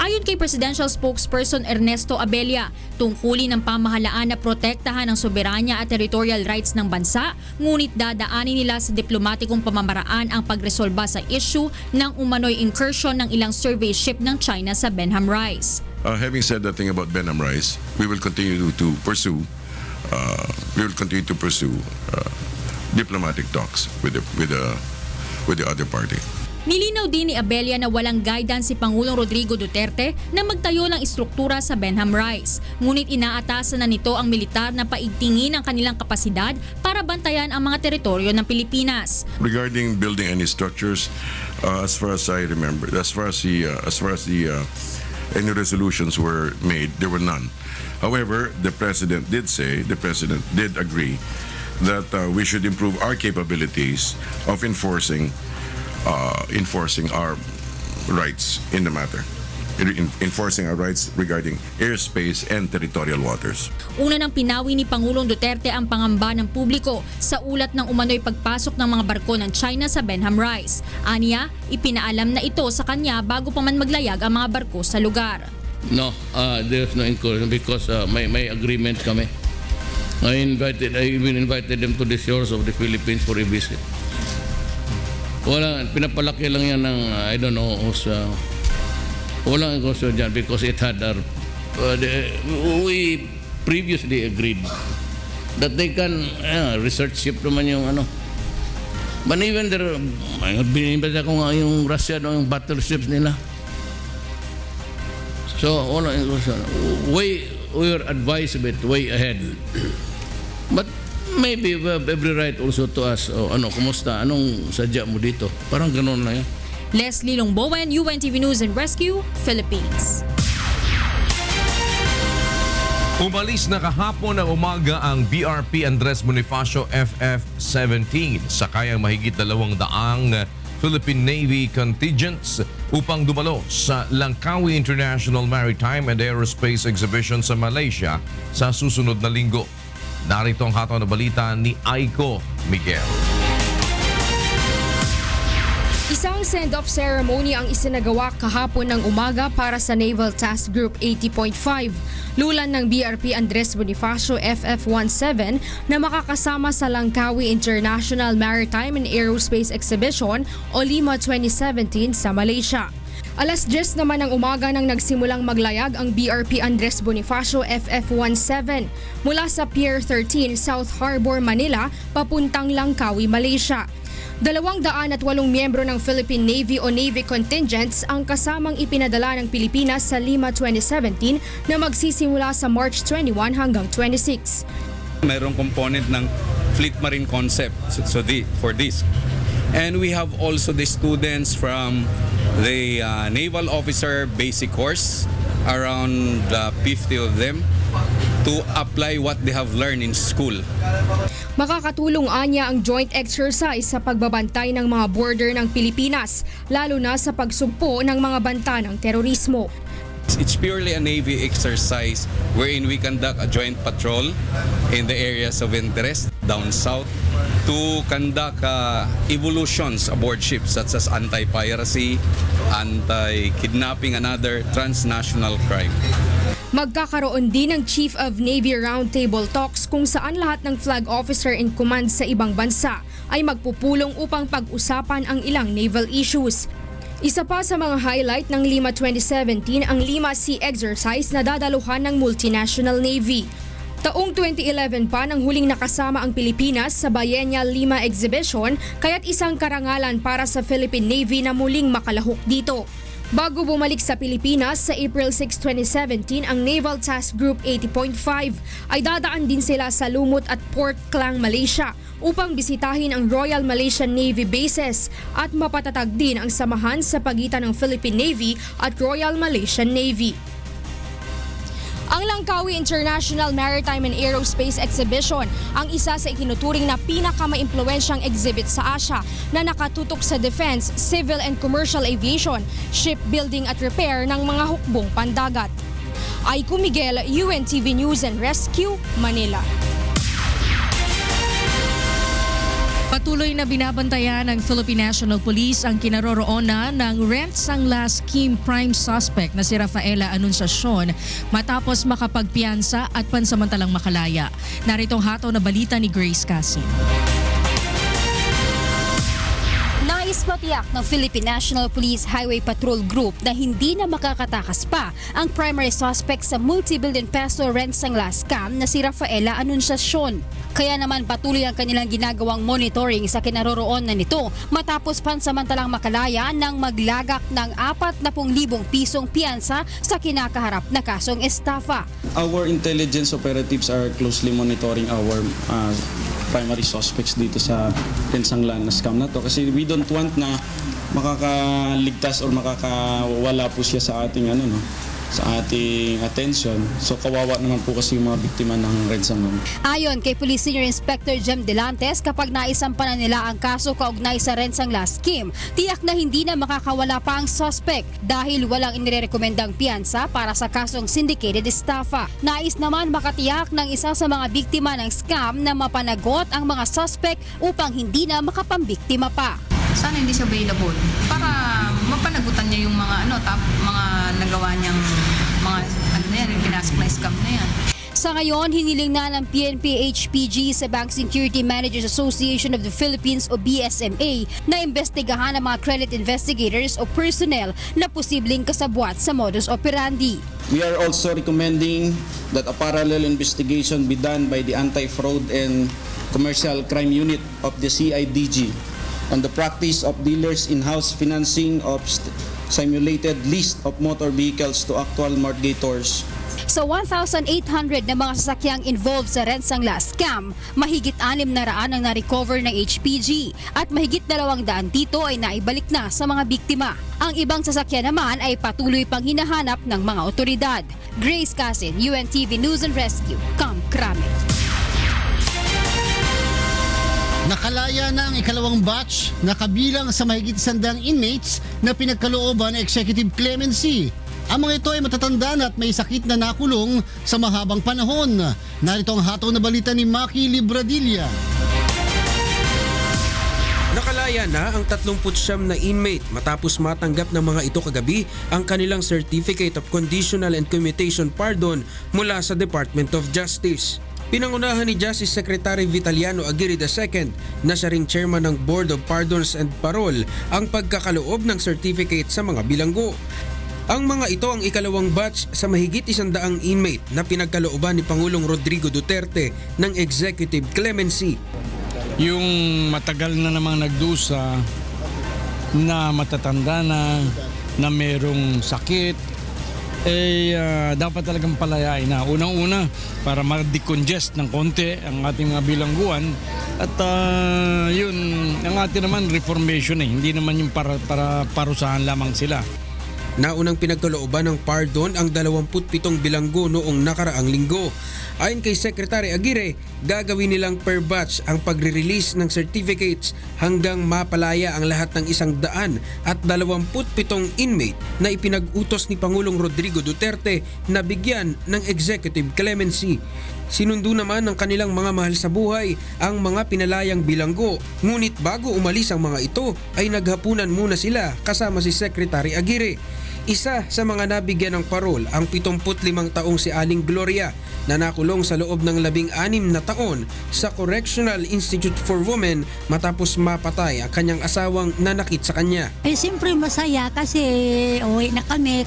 Speaker 8: Ayon kay Presidential Spokesperson Ernesto Abella, tungkulin ng pamahalaan na protektahan ang soberanya at territorial rights ng bansa, ngunit dadaanin nila sa diplomatikong pamamaraan ang pagresolba sa issue ng umano'y incursion ng ilang survey ship ng China sa Benham Rice.
Speaker 10: Having said that thing about Benham Rice, we will continue to pursue diplomatic talks with the other party.
Speaker 8: Nilinaw din ni Abella na walang guidance si Pangulong Rodrigo Duterte na magtayo ng istruktura sa Benham Rice. Ngunit inaatasan na nito ang militar na paigtingin ang kanilang kapasidad para bantayan ang mga teritoryo ng Pilipinas.
Speaker 10: Regarding building any structures, as far as I remember, as far as any resolutions were made, there were none. However, the president did agree that we should improve our capabilities of enforcing our rights in the matter, enforcing our rights regarding airspace and territorial waters.
Speaker 8: Una nang pinawi ni Pangulong Duterte ang pangamba ng publiko sa ulat ng umano'y pagpasok ng mga barko ng China sa Benham Rice. Aniya, ipinaalam na ito sa kanya bago pa man maglayag ang mga barko sa lugar.
Speaker 11: No, there's no incursion because may agreement kami. I even invited them to the shores of the Philippines for a visit. Wala, pinapalaki lang yan ng, I don't know, walang negosyo dyan because it had we previously agreed that they can, research ship naman yung ano. But even there, binibasa ko nga yung Russia, yung battleships nila. So, walang negosyo. We were advised a bit, way ahead. But, maybe we have every right also to ask, kumusta? Anong sadya mo dito? Parang gano'n na yan.
Speaker 8: Leslie Longbowen, UNTV News and Rescue, Philippines.
Speaker 24: Umalis na kahapon ng umaga ang BRP Andres Bonifacio FF-17 sakay ang mahigit 200 Philippine Navy contingents upang dumalo sa Langkawi International Maritime and Aerospace Exhibition sa Malaysia sa susunod na linggo. Narito ang hataw na balita ni Aiko Miguel.
Speaker 12: Isang send-off ceremony ang isinagawa kahapon ng umaga para sa Naval Task Group 80.5, lulan ng BRP Andres Bonifacio FF-17 na makakasama sa Langkawi International Maritime and Aerospace Exhibition o Lima 2017 sa Malaysia. Alas 10 naman ng umaga nang nagsimulang maglayag ang BRP Andres Bonifacio FF-17 mula sa Pier 13 South Harbor, Manila papuntang Langkawi, Malaysia. 208 miyembro ng Philippine Navy o Navy contingents ang kasamang ipinadala ng Pilipinas sa Lima 2017 na magsisimula sa March 21 hanggang 26.
Speaker 13: Mayroong component ng Fleet Marine concept for this. And we have also the students from the Naval Officer Basic Course, around 50 of them, to apply what they have learned in school.
Speaker 12: Makakatulong anya ang joint exercise sa pagbabantay ng mga border ng Pilipinas, lalo na sa pagsugpo ng mga banta ng terorismo.
Speaker 13: It's purely a Navy exercise wherein we conduct a joint patrol in the areas of interest down south to conduct evolutions aboard ships such as anti-piracy, anti-kidnapping, and other transnational crime.
Speaker 12: Magkakaroon din ng Chief of Navy Roundtable Talks kung saan lahat ng flag officer in command sa ibang bansa ay magpupulong upang pag-usapan ang ilang naval issues. Isa pa sa mga highlight ng Lima 2017 ang Lima Sea Exercise na dadaluhan ng Multinational Navy. Taong 2011 pa nang huling nakasama ang Pilipinas sa Biennial Lima Exhibition, kaya't isang karangalan para sa Philippine Navy na muling makalahok dito. Bago bumalik sa Pilipinas sa April 6, 2017, ang Naval Task Group 80.5 ay dadaan din sila sa Lumut at Port Klang, Malaysia upang bisitahin ang Royal Malaysian Navy bases at mapatatag din ang samahan sa pagitan ng Philippine Navy at Royal Malaysian Navy. Ang Langkawi International Maritime and Aerospace Exhibition ang isa sa ikinuturing na pinakamaimpluwensyang exhibit sa Asia na nakatutok sa defense, civil and commercial aviation, shipbuilding at repair ng mga hukbong pandagat. Aiko Miguel, UNTV News and Rescue, Manila.
Speaker 25: Patuloy na binabantayan ng Philippine National Police ang kinaroroonan ng rent sangla scheme prime suspect na si Rafaela Anunciacion matapos makapagpiyansa at pansamantalang makalaya. Narito ang hataw na balita ni Grace Cassie.
Speaker 9: Nais matiyak ng Philippine National Police Highway Patrol Group na hindi na makakatakas pa ang primary suspect sa multi-billion peso rent sangla scam na si Rafaela Anunciacion. Kaya naman patuloy ang kanilang ginagawang monitoring sa kinaroroonan nito matapos pansamantalang makalaya ng maglagak ng 40,000 pisong piyansa sa kinakaharap na kasong estafa.
Speaker 14: Our intelligence operatives are closely monitoring our primary suspects dito sa Rensanglan na scam na to kasi we don't want na makakaligtas or makakawala po siya sa ating sa ating attention. So kawawa naman po kasi yung mga biktima ng Rensanglan.
Speaker 9: Ayon kay Police Senior Inspector Jem Delantes, kapag naisampanan nila ang kaso kaugnay sa Rensangla scheme, tiyak na hindi na makakawala pa ang suspect dahil walang inirekomendang piyansa para sa kasong syndicated estafa. Nais naman makatiyak ng isa sa mga biktima ng scam na mapanagot ang mga suspect upang hindi na makapambiktima pa.
Speaker 15: Sana hindi siya available para mapanagutan niya yung mga mga nagawa niyang mga yung pinasok na scam na yan.
Speaker 9: Sa ngayon, hiniling na ng PNP-HPG sa Bank Security Managers Association of the Philippines o BSMA na imbestigahan ang mga credit investigators o personnel na posibleng kasabwat sa modus operandi.
Speaker 14: We are also recommending that a parallel investigation be done by the Anti-Fraud and Commercial Crime Unit of the CIDG on the practice of dealers in-house financing of simulated lease of motor vehicles to actual mortgators.
Speaker 9: Sa 1,800 na mga sasakyang involved sa Rensangla scam, mahigit 600 ang na-recover ng HPG at mahigit 200 dito ay naibalik na sa mga biktima. Ang ibang sasakyan naman ay patuloy pang hinahanap ng mga otoridad. Grace Casin, UNTV News and Rescue, Camp Crame.
Speaker 26: Nakalaya na ang ikalawang batch na kabilang sa mahigit 100 inmates na pinagkalooban ng executive clemency. Ang mga ito ay matatanda na at may sakit na nakulong sa mahabang panahon. Narito ang hataw na balita ni Maki Libradilla.
Speaker 16: Nakalaya na ang 39 na inmate matapos matanggap ng mga ito kagabi ang kanilang Certificate of Conditional and Commutation Pardon mula sa Department of Justice. Pinangunahan ni Justice Secretary Vitaliano Aguirre II na siya ring chairman ng Board of Pardons and Parole ang pagkakaloob ng certificate sa mga bilanggo. Ang mga ito ang ikalawang batch sa mahigit 100 inmate na pinagkalooban ni Pangulong Rodrigo Duterte ng Executive Clemency.
Speaker 17: Yung matagal na namang nagdusa na matatanda na merong sakit, dapat talagang palayain na. Unang-una, para ma-decongest ng konti ang ating mga bilangguan at yun, ang ating naman reformation hindi naman yung para parusahan lamang sila.
Speaker 16: Naunang pinagkalooban ng pardon ang 27 bilanggo noong nakaraang linggo. Ayon kay Secretary Aguirre, gagawin nilang per batch ang pagre-release ng certificates hanggang mapalaya ang lahat ng 127 inmate na ipinag-utos ni Pangulong Rodrigo Duterte na bigyan ng executive clemency. Sinundo naman ng kanilang mga mahal sa buhay ang mga pinalayang bilanggo, ngunit bago umalis ang mga ito ay naghapunan muna sila kasama si Secretary Aguirre. Isa sa mga nabigyan ng parol ang 75 taong si Aling Gloria na nakulong sa loob ng 16 na taon sa Correctional Institute for Women matapos mapatay ang kanyang asawang nanakit sa kanya.
Speaker 18: Siyempre masaya kasi uwi na kami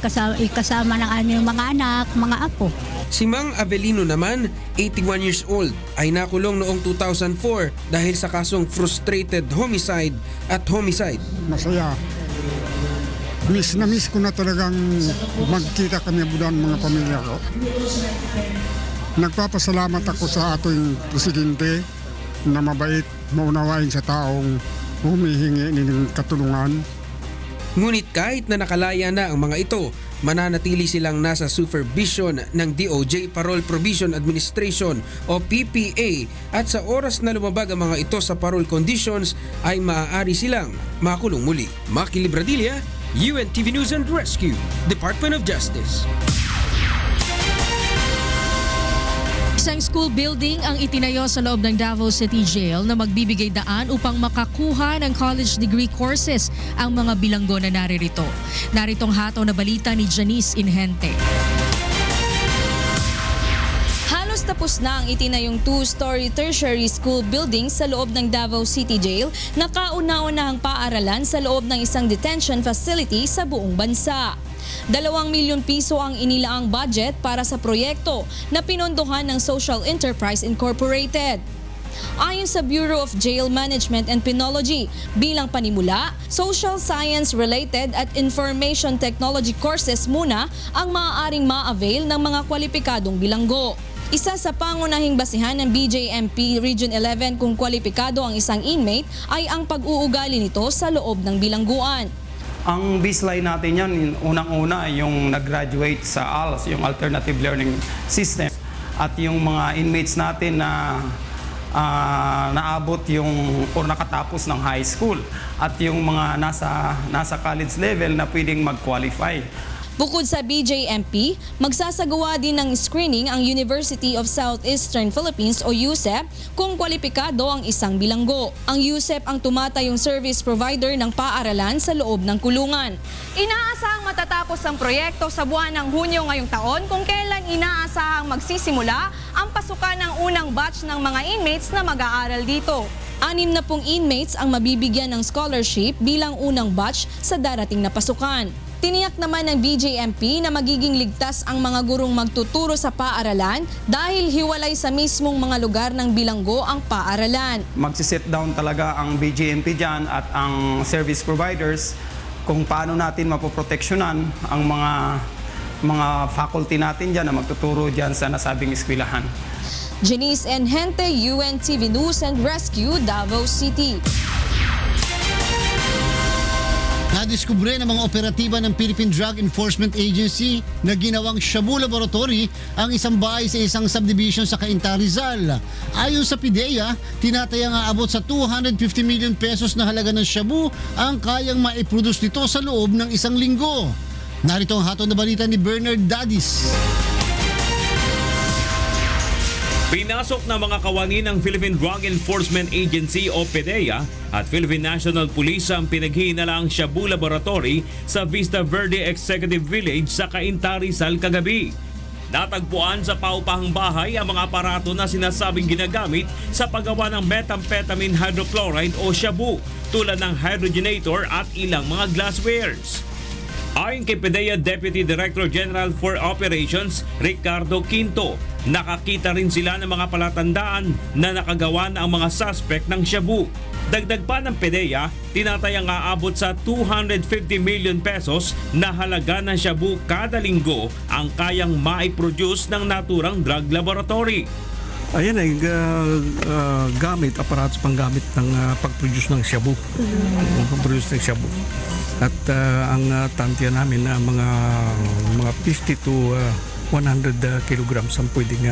Speaker 18: kasama ng aming mga anak, mga apo.
Speaker 16: Si Mang Avelino naman, 81 years old, ay nakulong noong 2004 dahil sa kasong frustrated homicide at homicide.
Speaker 27: Masaya. Miss ko na talagang magkita kami budan mga pamilya ko. Nagpapasalamat ako sa ating presidente na mabait, maunawain sa taong humihingi ng katulungan.
Speaker 16: Ngunit kahit na nakalaya na ang mga ito, mananatili silang nasa supervision ng DOJ Parole Provision Administration o PPA at sa oras na lumabag ang mga ito sa parole conditions ay maaari silang makulong muli. Maki Libradilla, UNTV News and Rescue, Department of Justice.
Speaker 25: Isang school building ang itinayo sa loob ng Davao City Jail na magbibigay daan upang makakuha ng college degree courses ang mga bilanggo na naririto. Naritong hataw na balita ni Janice Inhente.
Speaker 1: Halos tapos na ang itinayong 2-story tertiary school building sa loob ng Davao City Jail na kauna-unahang paaralan sa loob ng isang detention facility sa buong bansa. 2 milyon piso ang inilaang budget para sa proyekto na pinondohan ng Social Enterprise Incorporated. Ayon sa Bureau of Jail Management and Penology, bilang panimula, social science-related at information technology courses muna ang maaaring ma-avail ng mga kwalipikadong bilanggo. Isa sa pangunahing basihan ng BJMP Region 11 kung kwalipikado ang isang inmate ay ang pag-uugali nito sa loob ng bilangguan.
Speaker 4: Ang baseline natin yan, unang-una yung nag-graduate sa ALS, yung Alternative Learning System. At yung mga inmates natin na naabot yung or nakatapos ng high school. At yung mga nasa college level na pwedeng mag-qualify.
Speaker 1: Bukod sa BJMP, magsasagawa din ng screening ang University of Southeastern Philippines o USEP kung kwalipikado ang isang bilanggo. Ang USEP ang tumatayong service provider ng paaralan sa loob ng kulungan.
Speaker 5: Inaasahang matatapos ang proyekto sa buwan ng Hunyo ngayong taon kung kailan inaasahang magsisimula ang pasukan ng unang batch ng mga inmates na mag-aaral dito.
Speaker 1: 60 inmates ang mabibigyan ng scholarship bilang unang batch sa darating na pasukan. Tiniyak naman ng BJMP na magiging ligtas ang mga gurong magtuturo sa paaralan dahil hiwalay sa mismong mga lugar ng bilanggo ang paaralan.
Speaker 4: Magsiset down talaga ang BJMP dyan at ang service providers kung paano natin mapoproteksyonan ang mga faculty natin dyan na magtuturo dyan sa nasabing eskwelahan.
Speaker 1: Janice Enhente, UNTV News and Rescue, Davao City.
Speaker 26: Nadiskubre ng mga operatiba ng Philippine Drug Enforcement Agency na ginawang Shabu Laboratory ang isang bahay sa isang subdivision sa Cainta, Rizal. Ayon sa PIDEA, tinatayang aabot sa 250 million pesos na halaga ng shabu ang kayang maiproduce nito sa loob ng isang linggo. Narito ang hatol na balita ni Bernard Dadis.
Speaker 19: Pinasok na mga kawani ng Philippine Drug Enforcement Agency o PDEA at Philippine National Police ang pinaghihinalaang Shabu Laboratory sa Vista Verde Executive Village sa Cainta, Rizal kagabi. Natagpuan sa paupahang bahay ang mga aparato na sinasabing ginagamit sa paggawa ng methamphetamine hydrochloride o shabu tulad ng hydrogenator at ilang mga glasswares. Ayon kay PDEA Deputy Director General for Operations Ricardo Quinto, nakakita rin sila ng mga palatandaan na nakagawa na ang mga suspect ng shabu. Dagdag pa ng PDEA, tinatayang aabot sa 250 million pesos na halaga ng shabu kada linggo ang kayang maiproduce ng naturang drug laboratory.
Speaker 20: Ayan ay gamit, aparatos panggamit ng pag-produce ng shabu. Pag-produce ng shabu. At ang tantiya namin na mga 50 to 100 kilograms ang pwedeng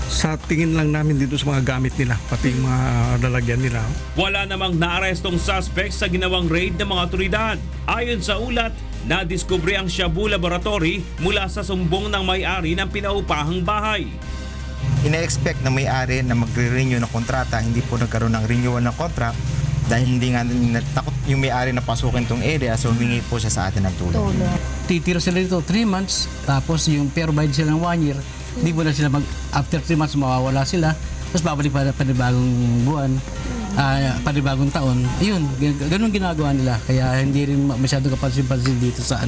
Speaker 20: sa tingin lang namin dito sa mga gamit nila, pati yung mga lalagyan nila.
Speaker 19: Wala namang naarestong suspect sa ginawang raid ng mga otoridad. Ayon sa ulat, nadiskubre ang Shabu Laboratory mula sa sumbong ng may-ari ng pinaupahang bahay.
Speaker 21: Ina-expect na may-ari na magre-renew ng kontrata, hindi po nagkaroon ng renewal ng contract dahil hindi nga takot yung may-ari na pasukin tong area, so humingi po siya sa atin ng tulong.
Speaker 23: Titira sila dito 3 months, tapos yung provide sila ng 1 year, hindi mo na sila after 3 months mawawala sila, tapos babalik pa panibagong buwan, panibagong taon. Ayun, ganun ginagawa nila, kaya hindi rin masyadong kapansin-pansin dito sa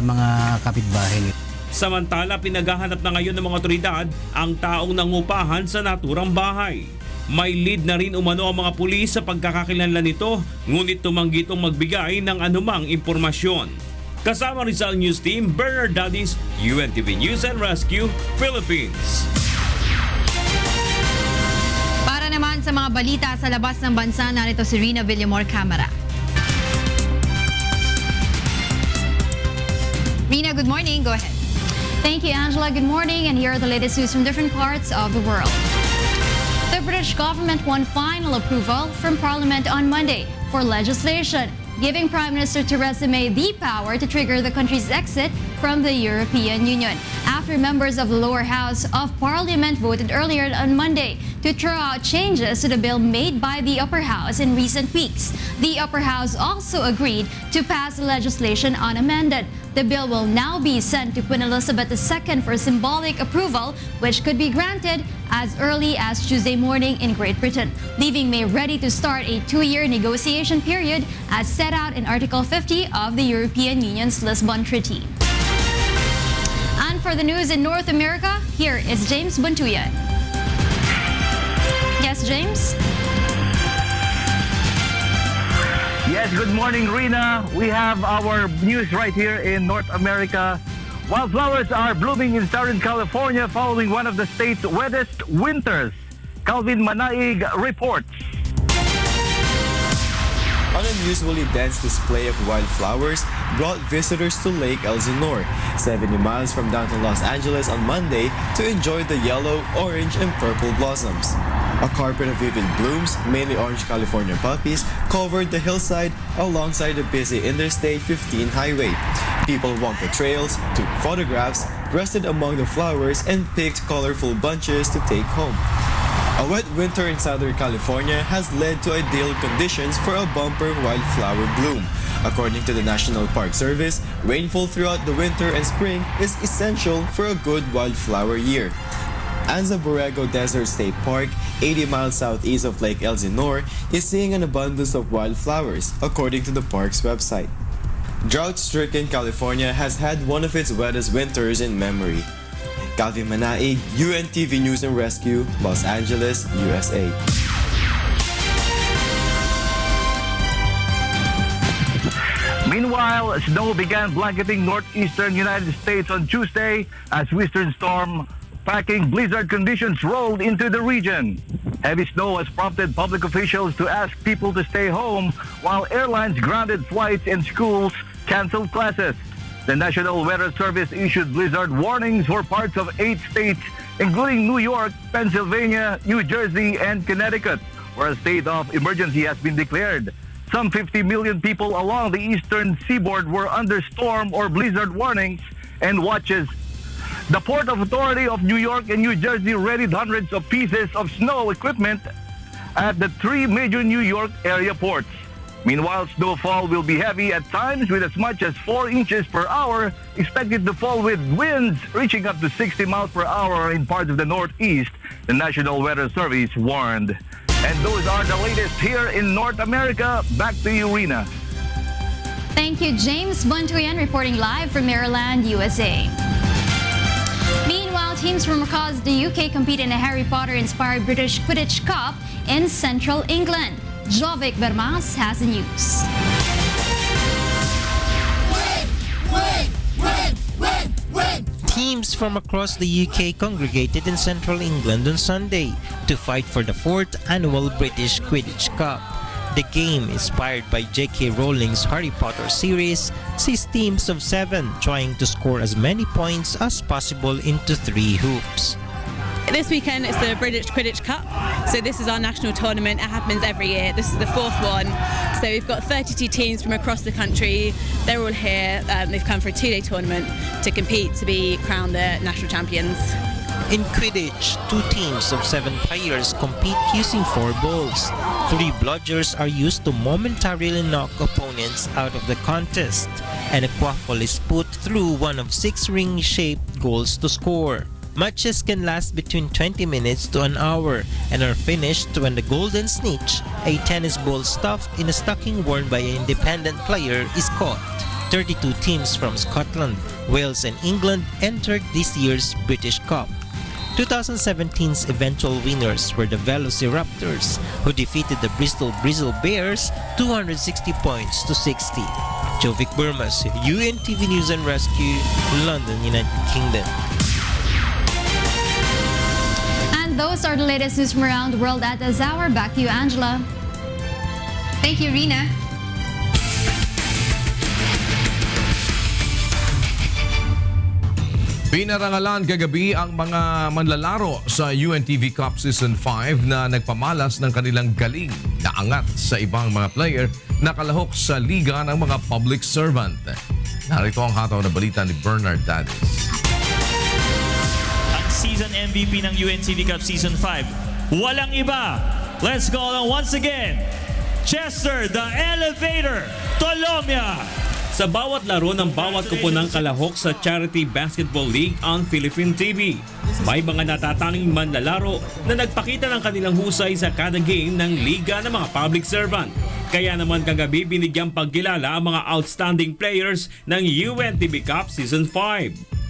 Speaker 23: mga kapitbahay.
Speaker 19: Samantala, pinaghahanap na ngayon ng mga otoridad ang taong nangupahan sa naturang bahay. May lead na rin umano ang mga pulis sa pagkakakilanlan nito, ngunit tumanggi itong magbigay ng anumang impormasyon. Kasama Rizal News Team, Bernard Dadis, UNTV News and Rescue, Philippines.
Speaker 2: Para naman sa mga balita sa labas ng bansa, narito si Rina Villamor Camara. Rina, good morning. Go ahead. Thank you, Angela. Good morning. And here are the latest news from different parts of the world. The British government won final approval from Parliament on Monday for legislation giving Prime Minister Theresa May the power to trigger the country's exit from the European Union after members of the lower house of Parliament voted earlier on Monday to throw out changes to the bill made by the upper house in recent weeks. The upper house also agreed to pass the legislation unamended. The bill will now be sent to Queen Elizabeth II for symbolic approval, which could be granted as early as Tuesday morning in Great Britain, leaving May ready to start a 2-year negotiation period as set out in Article 50 of the European Union's Lisbon Treaty. And for the news in North America, here is James Buntuyan. Yes, James?
Speaker 3: Yes, good morning, Rina. We have our news right here in North America. Wildflowers are blooming in Southern California following one of the state's wettest winters. Calvin Manaig reports.
Speaker 6: An unusually dense display of wildflowers brought visitors to Lake Elsinore, 70 miles from downtown Los Angeles on Monday to enjoy the yellow, orange, and purple blossoms. A carpet of vivid blooms, mainly orange California poppies, covered the hillside alongside the busy Interstate 15 highway. People walked the trails, took photographs, rested among the flowers, and picked colorful bunches to take home. A wet winter in Southern California has led to ideal conditions for a bumper wildflower bloom. According to the National Park Service, rainfall throughout the winter and spring is essential for a good wildflower year. Anza Borrego Desert State Park, 80 miles southeast of Lake Elsinore, is seeing an abundance of wildflowers, according to the park's website. Drought-stricken California has had one of its wettest winters in memory. Calvin Manaig, UNTV News and Rescue, Los Angeles, USA.
Speaker 3: Meanwhile, snow began blanketing northeastern United States on Tuesday as Western storm packing blizzard conditions rolled into the region. Heavy snow has prompted public officials to ask people to stay home while airlines grounded flights and schools canceled classes. The National Weather Service issued blizzard warnings for parts of 8 states, including New York, Pennsylvania, New Jersey, and Connecticut, where a state of emergency has been declared. Some 50 million people along the eastern seaboard were under storm or blizzard warnings and watches. The Port Authority of New York and New Jersey readied hundreds of pieces of snow equipment at the 3 major New York area ports. Meanwhile, snowfall will be heavy at times with as much as 4 inches per hour, expected to fall with winds reaching up to 60 miles per hour in parts of the Northeast, the National Weather Service warned. And those are the latest here in North America. Back to you, Rina.
Speaker 2: Thank you, James Buntuyan, reporting live from Maryland, USA. Meanwhile, teams from across the UK compete in a Harry Potter-inspired British Quidditch Cup in central England. Jovic Bermas has the news.
Speaker 7: Teams from across the UK congregated in central England on Sunday to fight for the 4th annual British Quidditch Cup. The game, inspired by J.K. Rowling's Harry Potter series, sees teams of 7 trying to score as many points as possible into 3 hoops.
Speaker 8: This weekend it's the British Quidditch Cup, so this is our national tournament. It happens every year. This is the 4th one. So we've got 32 teams from across the country. They're all here. They've come for a 2-day tournament to compete to be crowned the national champions.
Speaker 7: In Quidditch, 2 teams of 7 players compete using 4 balls. 3 bludgers are used to momentarily knock opponents out of the contest, and a quaffle is put through one of 6 ring-shaped goals to score. Matches can last between 20 minutes to an hour and are finished when the golden snitch, a tennis ball stuffed in a stocking worn by an independent player, is caught. 32 teams from Scotland, Wales, and England entered this year's British Cup. 2017's eventual winners were the Velociraptors, who defeated the Bristol Grizzle Bears 260 points to 60. Jovic Bermas, UNTV News and Rescue, London, United Kingdom.
Speaker 2: And those are the latest news from around the world at this hour. Back to you, Angela.
Speaker 5: Thank you, Rina.
Speaker 10: Pinarangalan kagabi ang mga manlalaro sa UNTV Cup Season 5 na nagpamalas ng kanilang galing na angat sa ibang mga player na kalahok sa liga ng mga public servant. Narito ang hataw na balita ni Bernard Dadis.
Speaker 11: Ang season MVP ng UNTV Cup Season 5, walang iba. Let's call on once again, Chester the Elevator Tolomia.
Speaker 19: Sa bawat laro ng bawat kuponang kalahok sa Charity Basketball League on Philippine TV, may mga natatanging manlalaro na nagpakita ng kanilang husay sa kada game ng Liga ng mga Public Servant. Kaya naman kagabi binigyang pagkilala ang mga outstanding players ng UNTV Cup Season 5.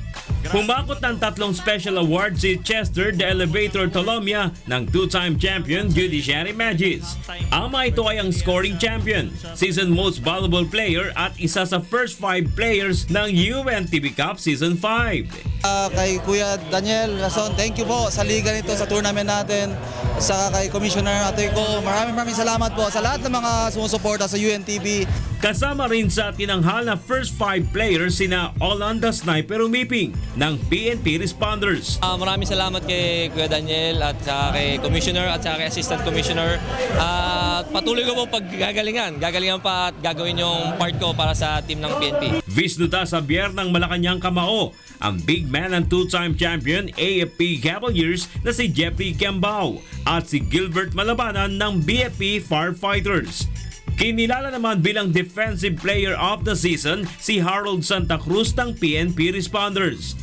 Speaker 19: Humakot ng 3 special awards si Chester the Elevator Tolomia ng 2-time champion Judiciary Magis. Ang mga ito ay ang scoring champion, season most valuable player at isa sa first 5 players ng UNTV Cup Season 5.
Speaker 12: Kay Kuya Daniel Rason, thank you po sa liga nito, sa tournament natin. Saka kay Commissioner Ateco, maraming salamat po sa lahat ng mga sumusuporta sa UNTV.
Speaker 19: Kasama rin sa tinanghal na first 5 players sina Olanda Sniper Umiping ng PNP Responders.
Speaker 13: Maraming salamat kay Kuya Daniel at saka kay Commissioner at saka kay Assistant Commissioner. Patuloy ko po paggagalingan pa at gagawin yung part ko para sa team ng PNP.
Speaker 19: Visnuta sa biyer ng Malacanang Kamao, ang big man ng 2-time champion AFP Cavaliers na si Jeffrey Cambao at si Gilbert Malabanan ng BFP Firefighters. Kinilala naman bilang Defensive Player of the Season si Harold Santa Cruz ng PNP Responders.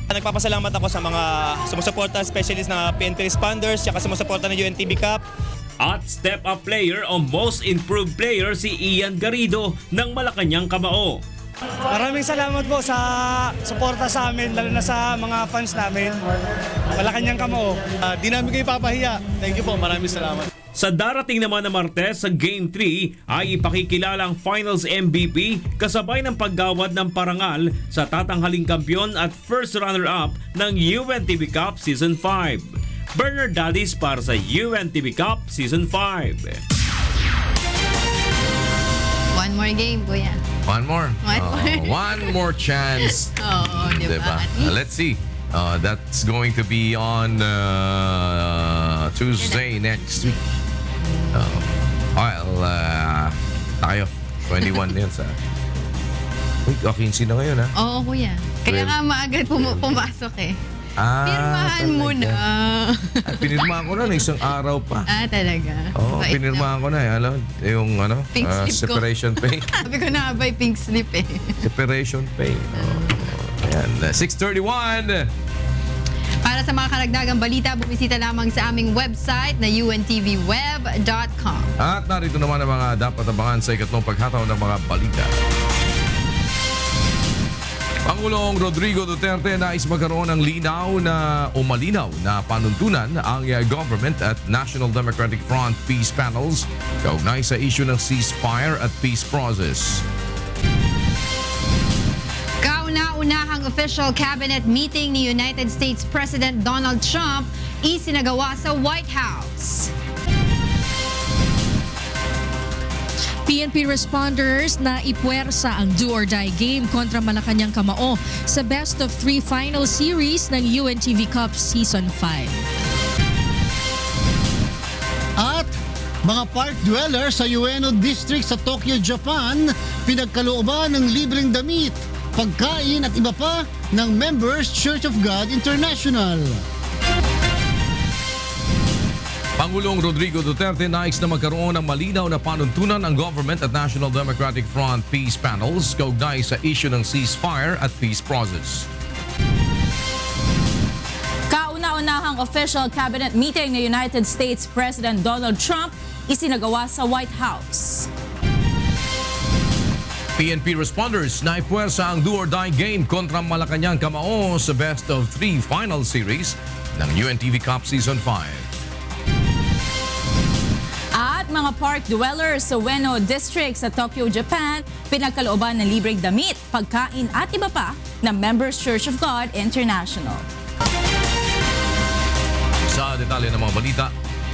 Speaker 13: Nagpapasalamat ako sa mga sumusuporta specialist na PNP Responders at sumusuporta ng UNTV Cup.
Speaker 19: At step-up player o most improved player si Ian Garrido ng Malacanang Kamao.
Speaker 15: Maraming salamat po sa suporta sa amin, lalo na sa mga fans namin. Malacanang Kamao. Di namin kayo papahiya. Thank you po, maraming salamat.
Speaker 19: Sa darating naman na Martes sa Game 3 ay ipakikilala ang Finals MVP kasabay ng paggawad ng parangal sa tatanghaling kampyon at first runner-up ng UNTV Cup Season 5. Bernard Dadis para sa UNTV Cup Season 5.
Speaker 22: One more game, Kuya.
Speaker 10: One more? One more chance.
Speaker 22: Oo, diba?
Speaker 10: Let's see. That's going to be on Tuesday next week. Tayo. 21 yun sa... Uy, 15 na ngayon, ha?
Speaker 22: Oo, Kuya. Kaya nga maaga pumasok eh. Pirmahan mo na.
Speaker 10: Pinirmahan ko na isang araw pa.
Speaker 22: Talaga?
Speaker 10: Oo, pinirmahan ko na eh. Alam, yung
Speaker 22: Pink slip ko.
Speaker 10: separation pay.
Speaker 22: Sabi ko na ba pink slip eh.
Speaker 10: Separation pay. Ayan, 6:31.
Speaker 22: Para sa mga karagdagang balita, bumisita lamang sa aming website na untvweb.com.
Speaker 10: At narito naman ang mga dapat abangan sa ikatlong paghataw ng mga balita. Pangulong Rodrigo Duterte nais magkaroon ng malinaw na panuntunan ang government at National Democratic Front peace panels kaugnay sa issue ng ceasefire at peace process.
Speaker 22: Kauna-unahang official cabinet meeting ni United States President Donald Trump isinagawa sa White House.
Speaker 25: PNP responders na ipuwersa ang do-or-die game kontra Malacanang Kamao sa best of 3 final series ng UNTV Cup Season 5.
Speaker 26: At mga park dweller sa Ueno District sa Tokyo, Japan, pinagkalooban ng libreng damit, pagkain at iba pa ng Members Church of God International.
Speaker 10: Pangulong Rodrigo Duterte nais na magkaroon ng malinaw na panuntunan ang government at National Democratic Front peace panels kaugnay sa issue ng ceasefire at peace process.
Speaker 24: Kauna-unahang official cabinet meeting ni United States President Donald Trump isinagawa sa White House.
Speaker 10: PNP responders na ipuwersa ang do-or-die game kontra Malacanang Kamao sa best of 3 final series ng UNTV Cup Season 5.
Speaker 24: At mga park dwellers sa Ueno District sa Tokyo, Japan, pinagkalooban ng libreng damit, pagkain at iba pa ng Members Church of God International.
Speaker 10: Sa detalye ng mga balita,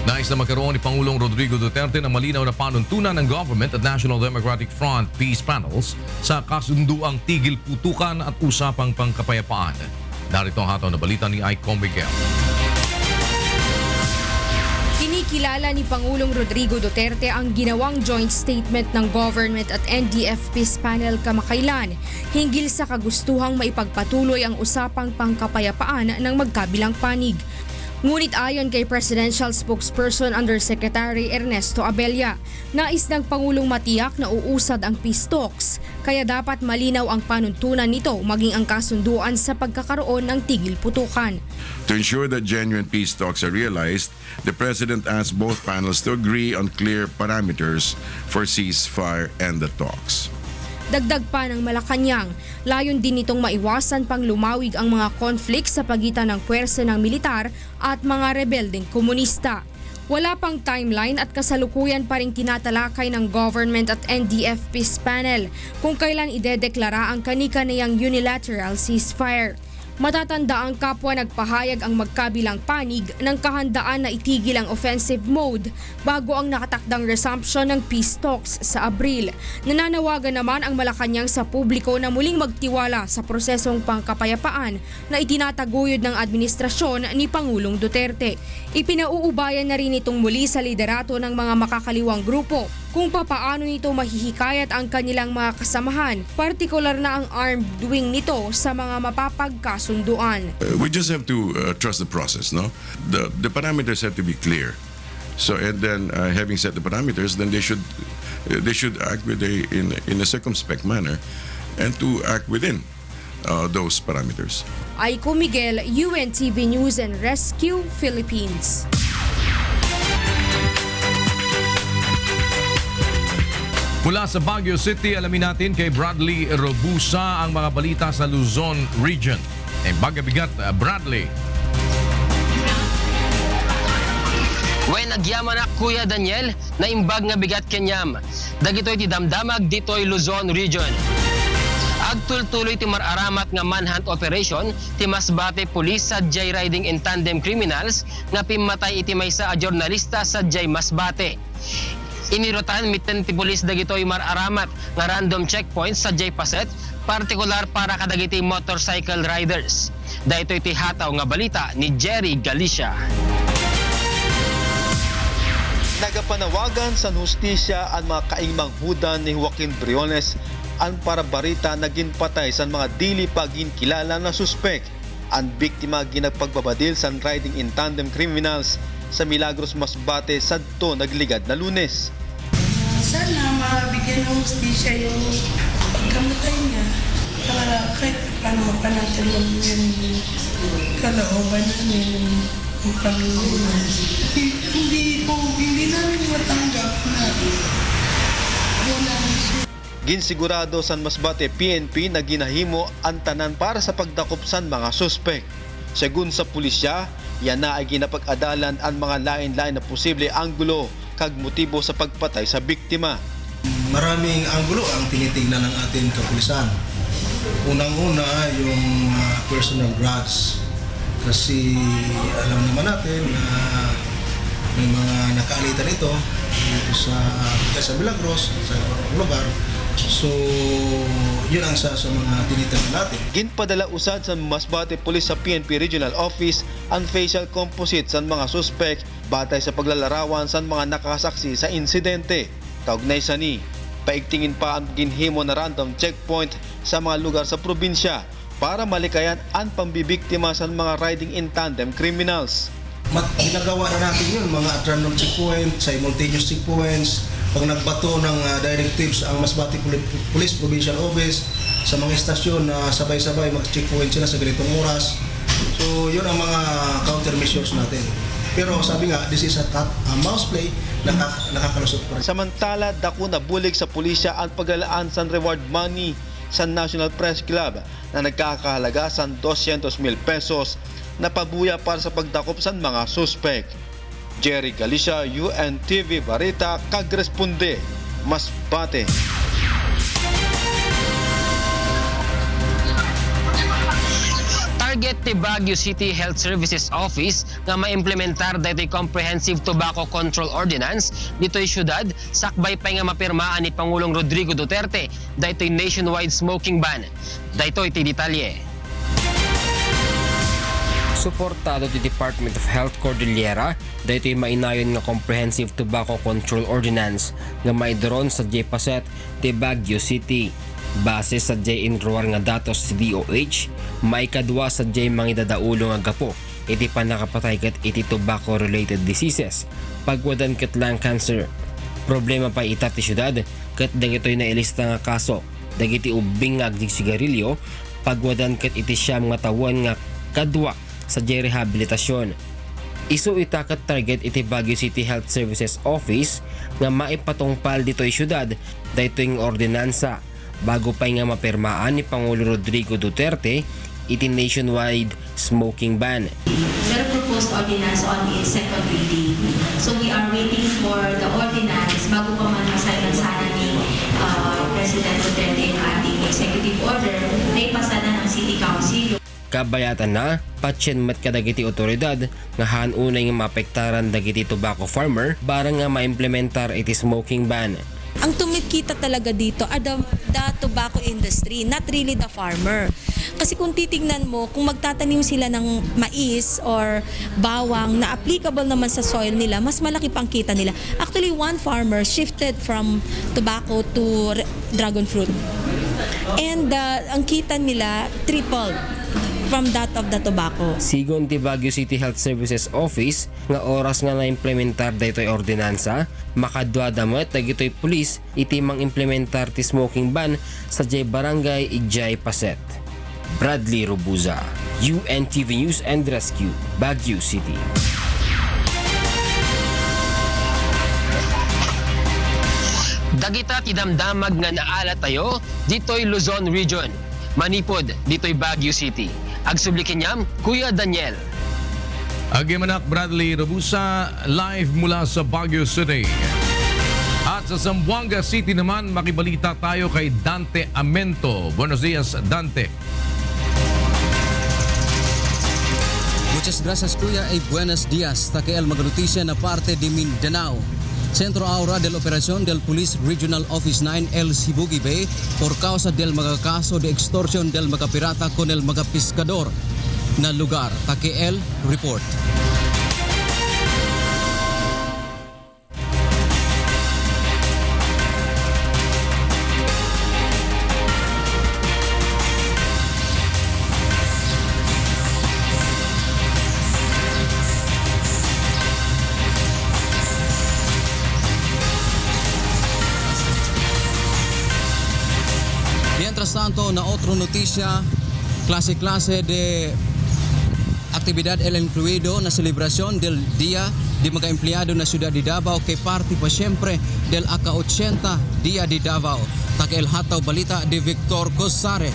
Speaker 10: nais na magkaroon ni Pangulong Rodrigo Duterte ng malinaw na panuntunan ng government at National Democratic Front peace panels sa kasunduang tigil putukan at usapang pangkapayapaan. Narito ang hataw na balita ni Icon Miguel.
Speaker 4: Kinikilala ni Pangulong Rodrigo Duterte ang ginawang joint statement ng government at NDF Peace Panel kamakailan hinggil sa kagustuhang maipagpatuloy ang usapang pangkapayapaan ng magkabilang panig. Ngunit ayon kay Presidential Spokesperson Undersecretary Ernesto Abella, nais ng Pangulong matiyak na uusad ang peace talks, kaya dapat malinaw ang panuntunan nito maging ang kasunduan sa pagkakaroon ng tigil putukan.
Speaker 9: To ensure that genuine peace talks are realized, the President asked both panels to agree on clear parameters for ceasefire and the talks.
Speaker 4: Dagdag pa ng Malacanang, layon din nitong maiwasan pang lumawig ang mga conflict sa pagitan ng puwersa ng militar at mga rebeldeng komunista. Wala pang timeline at kasalukuyan pa rin tinatalakay ng government at NDF Peace Panel kung kailan idedeklara ang kani-kaniyang unilateral ceasefire. Matatanda ang kapwa nagpahayag ang magkabilang panig ng kahandaan na itigil ang offensive mode bago ang nakatakdang resumption ng peace talks sa Abril. Nananawagan naman ang Malacanang sa publiko na muling magtiwala sa prosesong pangkapayapaan na itinataguyod ng administrasyon ni Pangulong Duterte. Ipinauubayan na rin itong muli sa liderato ng mga makakaliwang grupo kung papaano nito mahihikayat ang kanilang mga kasamahan, partikular na ang armed wing nito sa mga mapapagkasunduan.
Speaker 9: We just have to trust the process, no? The parameters have to be clear. So and then having set the parameters, then they should act in a circumspect manner and to act within those parameters.
Speaker 4: Aiko Miguel, UNTV News and Rescue, Philippines.
Speaker 10: Mula sa Baguio City, alamin natin kay Bradley Robusa ang mga balita sa Luzon Region. Bagabigat, Bradley.
Speaker 14: When nagyaman na Kuya Daniel, na imbag nga bigat kenyam. Dagitoy ti damdamag ditoy Luzon Region. Agtultuloy ti mararamat nga manhunt operation ti Masbate Police sa Jay Riding in Tandem Criminals nga pimatay iti maysa a journalista sa Jay Masbate. Inirotan mitten ti pulis dagitoy mararamat nga random checkpoints sa Jay Paset, partikular para kadagiti motorcycle riders. Daytoy ti hataw nga balita ni Jerry Galicia.
Speaker 16: Nagapanawagan sa hustisya ang mga kaingmang hudan ni Joaquin Briones ang para barita naging patay sa mga dili pagin kilala na suspek. Ang biktima ginagpagbabadil sa riding in tandem criminals sa Milagros Masbate sadto nagligad na Lunes.
Speaker 17: Sana mabigyan ng hustisya yung kamatay niya para kahit paano mapanatan yung kalooban namin ng Panginoon. Hindi namin matanggap na wala siya.
Speaker 16: Ginsigurado sa Masbate PNP na ginahimo ang tanan para sa pagdakop sa mga suspek. Segun sa pulisya, yan na ay ginapag-adalan ang mga lain-lain na posible anggulo kag motibo sa pagpatay sa biktima.
Speaker 18: Maraming anggulo ang tinitingnan ng ating kapulisan. Unang-una yung personal grudge. Kasi alam naman natin na may mga nakaalitan ito dito sa Milagros, sa lugar. So, yun ang sa mga tinitingnan natin.
Speaker 16: Ginpadala usad sa Masbate Police sa PNP Regional Office ang facial composite sa mga suspek batay sa paglalarawan sa mga nakasaksi sa insidente. Kaugnay sa ni, paigtingin pa ang ginhimo na random checkpoint sa mga lugar sa probinsya para malikayan ang pambibiktima sa mga riding in tandem criminals.
Speaker 18: Ginagawa na natin yun, mga random checkpoint, simultaneous checkpoints, pag nagbato ng directives ang Masbate Police Provincial Office sa mga estasyon na sabay-sabay mag-checkpoint sila sa ganitong oras. So yun ang mga countermeasures natin. Pero sabi nga, this is a mouse play, nakakalusot pa rin.
Speaker 16: Samantala, dako na bulig sa pulisya ang paglalaan sa reward money sa National Press Club na nagkakahalaga sa 200,000 pesos na pabuya para sa pagdakop sa mga suspek. Jerry Galicia, UNTV Barita, Kagresponde, Masbate.
Speaker 14: Target ti Baguio City Health Services Office nga maimplementar daytoy Comprehensive Tobacco Control Ordinance ditoy syudad sakbay pa nga mapirmaan ni Pangulong Rodrigo Duterte daytoy nationwide smoking ban. Daytoy ti detalye. Suportado ti Department of Health Cordillera, daytoy mainayon nga Comprehensive Tobacco Control Ordinance nga maidoron sa J-Paset ti Baguio City. Base sa J-Inruar nga datos sa DOH, may kadwa sa J mangidadaulo nga gapo iti panakapatay ket iti tobacco-related diseases, pagwadan ket lung cancer. Problema pa ita ti syudad ket dagitoy na ilista nga kaso, dagiti ubing nga agdig sigarilyo, pagwadan ket iti siyam nga tawon nga kadwa sa J-rehabilitasyon. Isu itakat target iti Baguio City Health Services Office nga maipatungpal ditoy syudad daytoy nga ordinansa bago pa nga mapirmaan ni Pangulo Rodrigo Duterte iti nationwide smoking ban.
Speaker 1: There are proposed ordinance on its second reading. So we are waiting for the ordinance bago pa man masayan sana ni President Duterte ang ating executive order na ipasa na ng City Council.
Speaker 14: Kabayatan na, patyen mat kadagiti otoridad nga hanunay nga mapektaran dagiti tobacco farmer barang nga maimplementar iti smoking ban.
Speaker 3: Ang tumikita talaga dito are the tobacco industry, not really the farmer. Kasi kung titignan mo, kung magtatanim sila ng mais or bawang na applicable naman sa soil nila, mas malaki pang kita nila. Actually, one farmer shifted from tobacco to dragon fruit. And ang kita nila tripled from that of the tobacco.
Speaker 14: Sigon ti Baguio City Health Services Office nga oras nga na-implementar daytoy ordinansa, makadwa damet dagitoy pulis iti mang-implementar ti smoking ban sa J Barangay Ijay Paset. Bradley Robuza, UNTV News and Rescue, Baguio City. Dagita ti damdamag nga naala tayo ditoy Luzon Region. Manipod ditoy Baguio City. Agsublikin niyam, Kuya Daniel.
Speaker 10: Agimanak Bradley Robusa, live mula sa Baguio City. At sa Zamboanga City naman, makibalita tayo kay Dante Amento. Buenos dias, Dante.
Speaker 6: Muchas gracias, Kuya, y buenos días. Takiel magnotisya na parte de Mindanao. Centro Aura del Operación del Police Regional Office 9 El Sibugi Bay por causa del mga kaso de extortion del mga pirata con el mga pescador na lugar. Takiel report. Mientras tanto, na otro noticia, klase-klase de actividad el incluido na celebración del Día de mga empleyado na Ciudad de Davao que parte pa siyempre del aka-80 Día de Davao. Takiel hataw balita de Victor Cosare.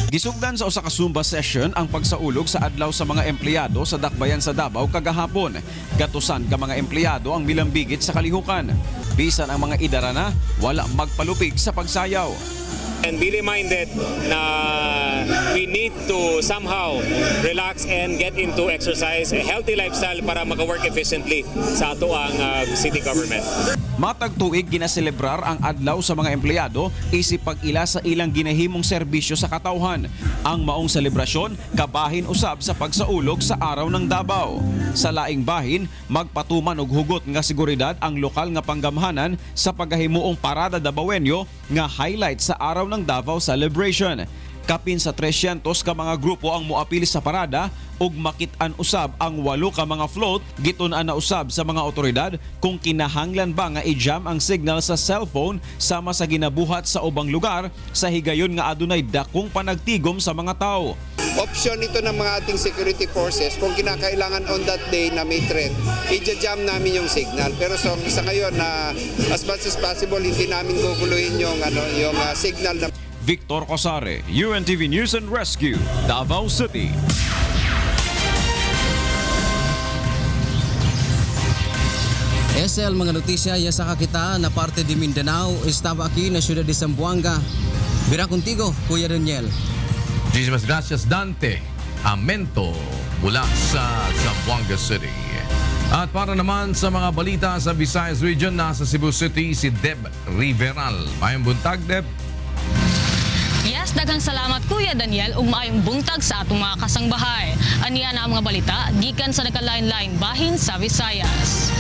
Speaker 20: Gisugdan sa usa ka Zumba session ang pagsaulog sa adlaw sa mga empleyado sa dakbayan sa Davao kagahapon. Gatusan ka mga empleyado ang milambigit sa kalihukan. Bisan ang mga idarana, wala magpalupig sa pagsayaw.
Speaker 21: And be reminded na we need to somehow relax and get into exercise, a healthy lifestyle para maka-work efficiently sa ato ang city government.
Speaker 20: Matag tuig ginaselebrar ang adlaw sa mga empleyado isip pag-ila sa ilang ginahimong serbisyo sa katawhan. Ang maong selebrasyon kabahin usab sa pagsaulog sa araw ng Davao. Sa laing bahin, magpatuman og hugot nga seguridad ang lokal nga panggamhanan sa paggahimuong parada Davaoenyo nga highlight sa araw ng Davao celebration. Kapin sa 300 ka mga grupo ang moapil sa parada ug makit-an usab ang 8 ka mga float gitun-an na usab sa mga otoridad kung kinahanglan ba nga i-jam ang signal sa cellphone sama sa ginabuhat sa ubang lugar sa higayon nga adunay dakong panagtigom sa mga tao.
Speaker 23: Option ito ng mga ating security forces kung kinakailangan on that day na may threat, i-jam namin yung signal. Pero sa ngayon na as much as possible hindi namin guguluhin yung signal na.
Speaker 20: Victor Cosare, UNTV News and Rescue, Davao City.
Speaker 6: SL mga notisya ya sa kakita na parte de Mindanao estaba aquí na ciudad de Zamboanga. Bira contigo, Kuya Daniel.
Speaker 10: Muchísimas gracias, Dante Amento mula sa Zamboanga City. At para naman sa mga balita sa Visayas Region, nasa Cebu City si Deb Riveral. Mayang buntag, Deb.
Speaker 2: Yes, daghang salamat Kuya Daniel ug maayong buntag sa atong mga kasangbahay. Aniya na ang mga balita gikan sa nagalain-lain bahin sa Visayas.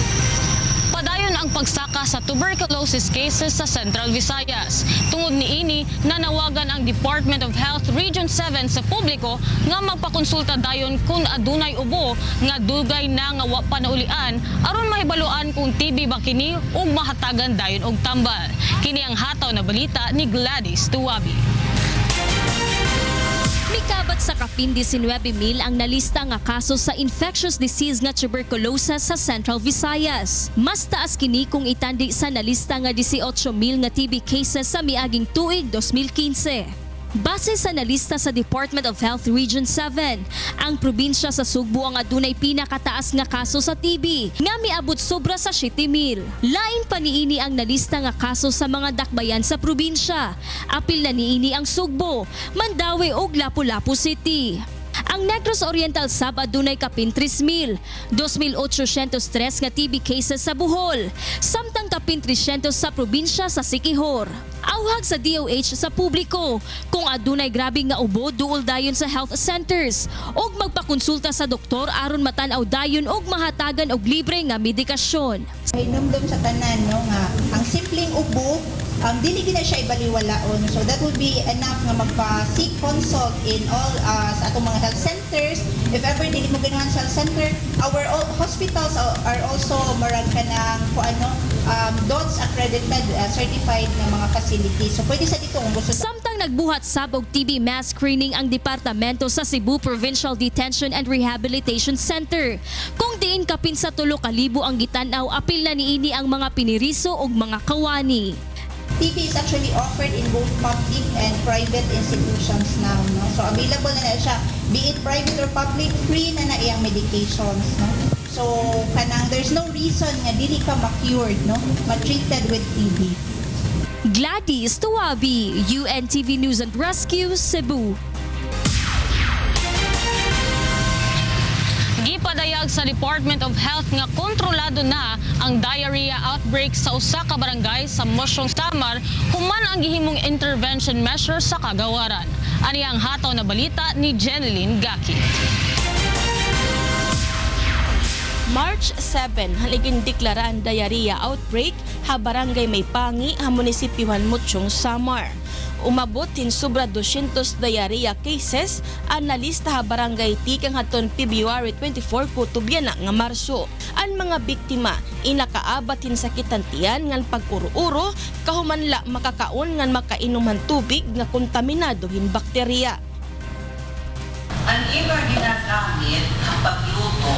Speaker 2: Padayon ang pagsaka sa tuberculosis cases sa Central Visayas. Tungod niini, nanawagan ang Department of Health Region 7 sa publiko nga magpakonsulta dayon kung adunay ubo nga dugay na nga wa pa naulian aron mahibaluan kung TB ba kini ug mahatagan dayon og tambal. Kini ang hataw na balita ni Gladys Tuwabi.
Speaker 5: Mikabat sa kapin 19,000 ang nalista nga kaso sa infectious disease nga tuberculosis sa Central Visayas. Mas taas kini kung itandi sa nalista nga 18,000 nga TB cases sa miaging tuig 2015. Base sa nalista sa Department of Health Region 7, ang probinsya sa Sugbo ang adunay pinakataas nga kaso sa TB nga miabot sobra sa 7,000. Lain pa niini ang nalista nga kaso sa mga dakbayan sa probinsya. Apil na niini ang Sugbo, Mandaue ug Lapu-Lapu City. Ang Negros Oriental Sab adunay kapin 3,000, 2,803 nga TB cases sa Bohol, samtang kapin 300 sa probinsya sa Siquijor. Awhag sa DOH sa publiko kung adunay grabe nga ubo duol dayon sa health centers og magpakonsulta sa doktor aron matan-aw dayon og mahatagan og libre nga medikasyon.
Speaker 7: Hinumdum sa tanan no nga ang simpleng ubo dili gina siya ibaliwalaon, so that would be enough nga magpa-seek consult in all sa atong mga health centers. If ever dili mo ganahan sa health center, our hospitals are also marag ka ng DOTS accredited certified nga mga facilities. So pwede sa dito kung gusto.
Speaker 5: Samtang nagbuhat sabog TB mass screening ang departamento sa Cebu Provincial Detention and Rehabilitation Center. Kung diin kapin sa 3,000 ang gitanaw, apil na niini ang mga piniriso ug mga kawani.
Speaker 7: TB is actually offered in both public and private institutions now, no? So available na siya, be it private or public, free na iyang medications, no? So there's no reason nga dili ka ma-cured, no? Ma-treated with TB.
Speaker 5: Gladys Tuwabi, UNTV News and Rescue, Cebu.
Speaker 2: Gipadayag sa Department of Health nga kontrolado na ang diarrhea outbreak sa usa ka barangay sa Mosyong Samar human ang gihimong intervention measure sa kagawaran. Ani ang hataw na balita ni Jeneline Gaki.
Speaker 8: March 7, haligin deklara ang diarrhea outbreak ha barangay Maypangi ha munisipyuhan Mosyong Samar. Umabot tin sobra 200 diarrhea cases ang nalista ha barangay tikang haton February 24 kutubyan nga Marso. Ang mga biktima inakaabat tin sakitan tiyan ngan pag-uro-uro kahumanla makakaon ngan makainuman tubig nga kontaminado hin bakterya.
Speaker 11: Ang iba ginagamit ang pagluto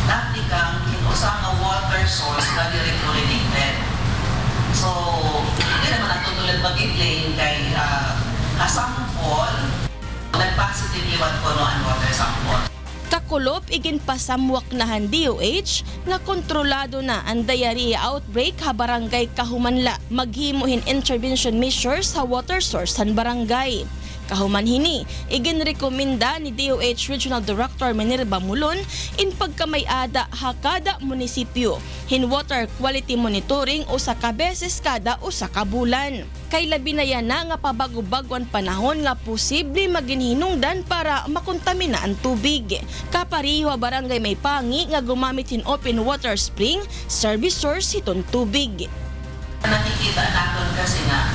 Speaker 11: dati kang kinusa nga water source na chlorinated. So, hindi naman natutulad mag-i-plain kay kasampol, nag-positive iwan ko no ang water sample.
Speaker 8: Kakulop igin pasamwak nahan DOH nga kontrolado na ang diarrhea outbreak ha barangay kahumanla. Maghimuhin intervention measures sa water source han barangay. Kahuman hini, iginrekomenda ni DOH Regional Director Minerva Mulon in pagkamayada ha kada munisipyo hin water quality monitoring usa ka beses kada usa ka bulan. Kay labi na yan na nga pabago-baguan panahon nga posible maginhinungdan para makontamina ang tubig. Kapariho barangay Maypangi nga gumamit hin open water spring service source hiton tubig.
Speaker 11: Nakikita natin kasi nga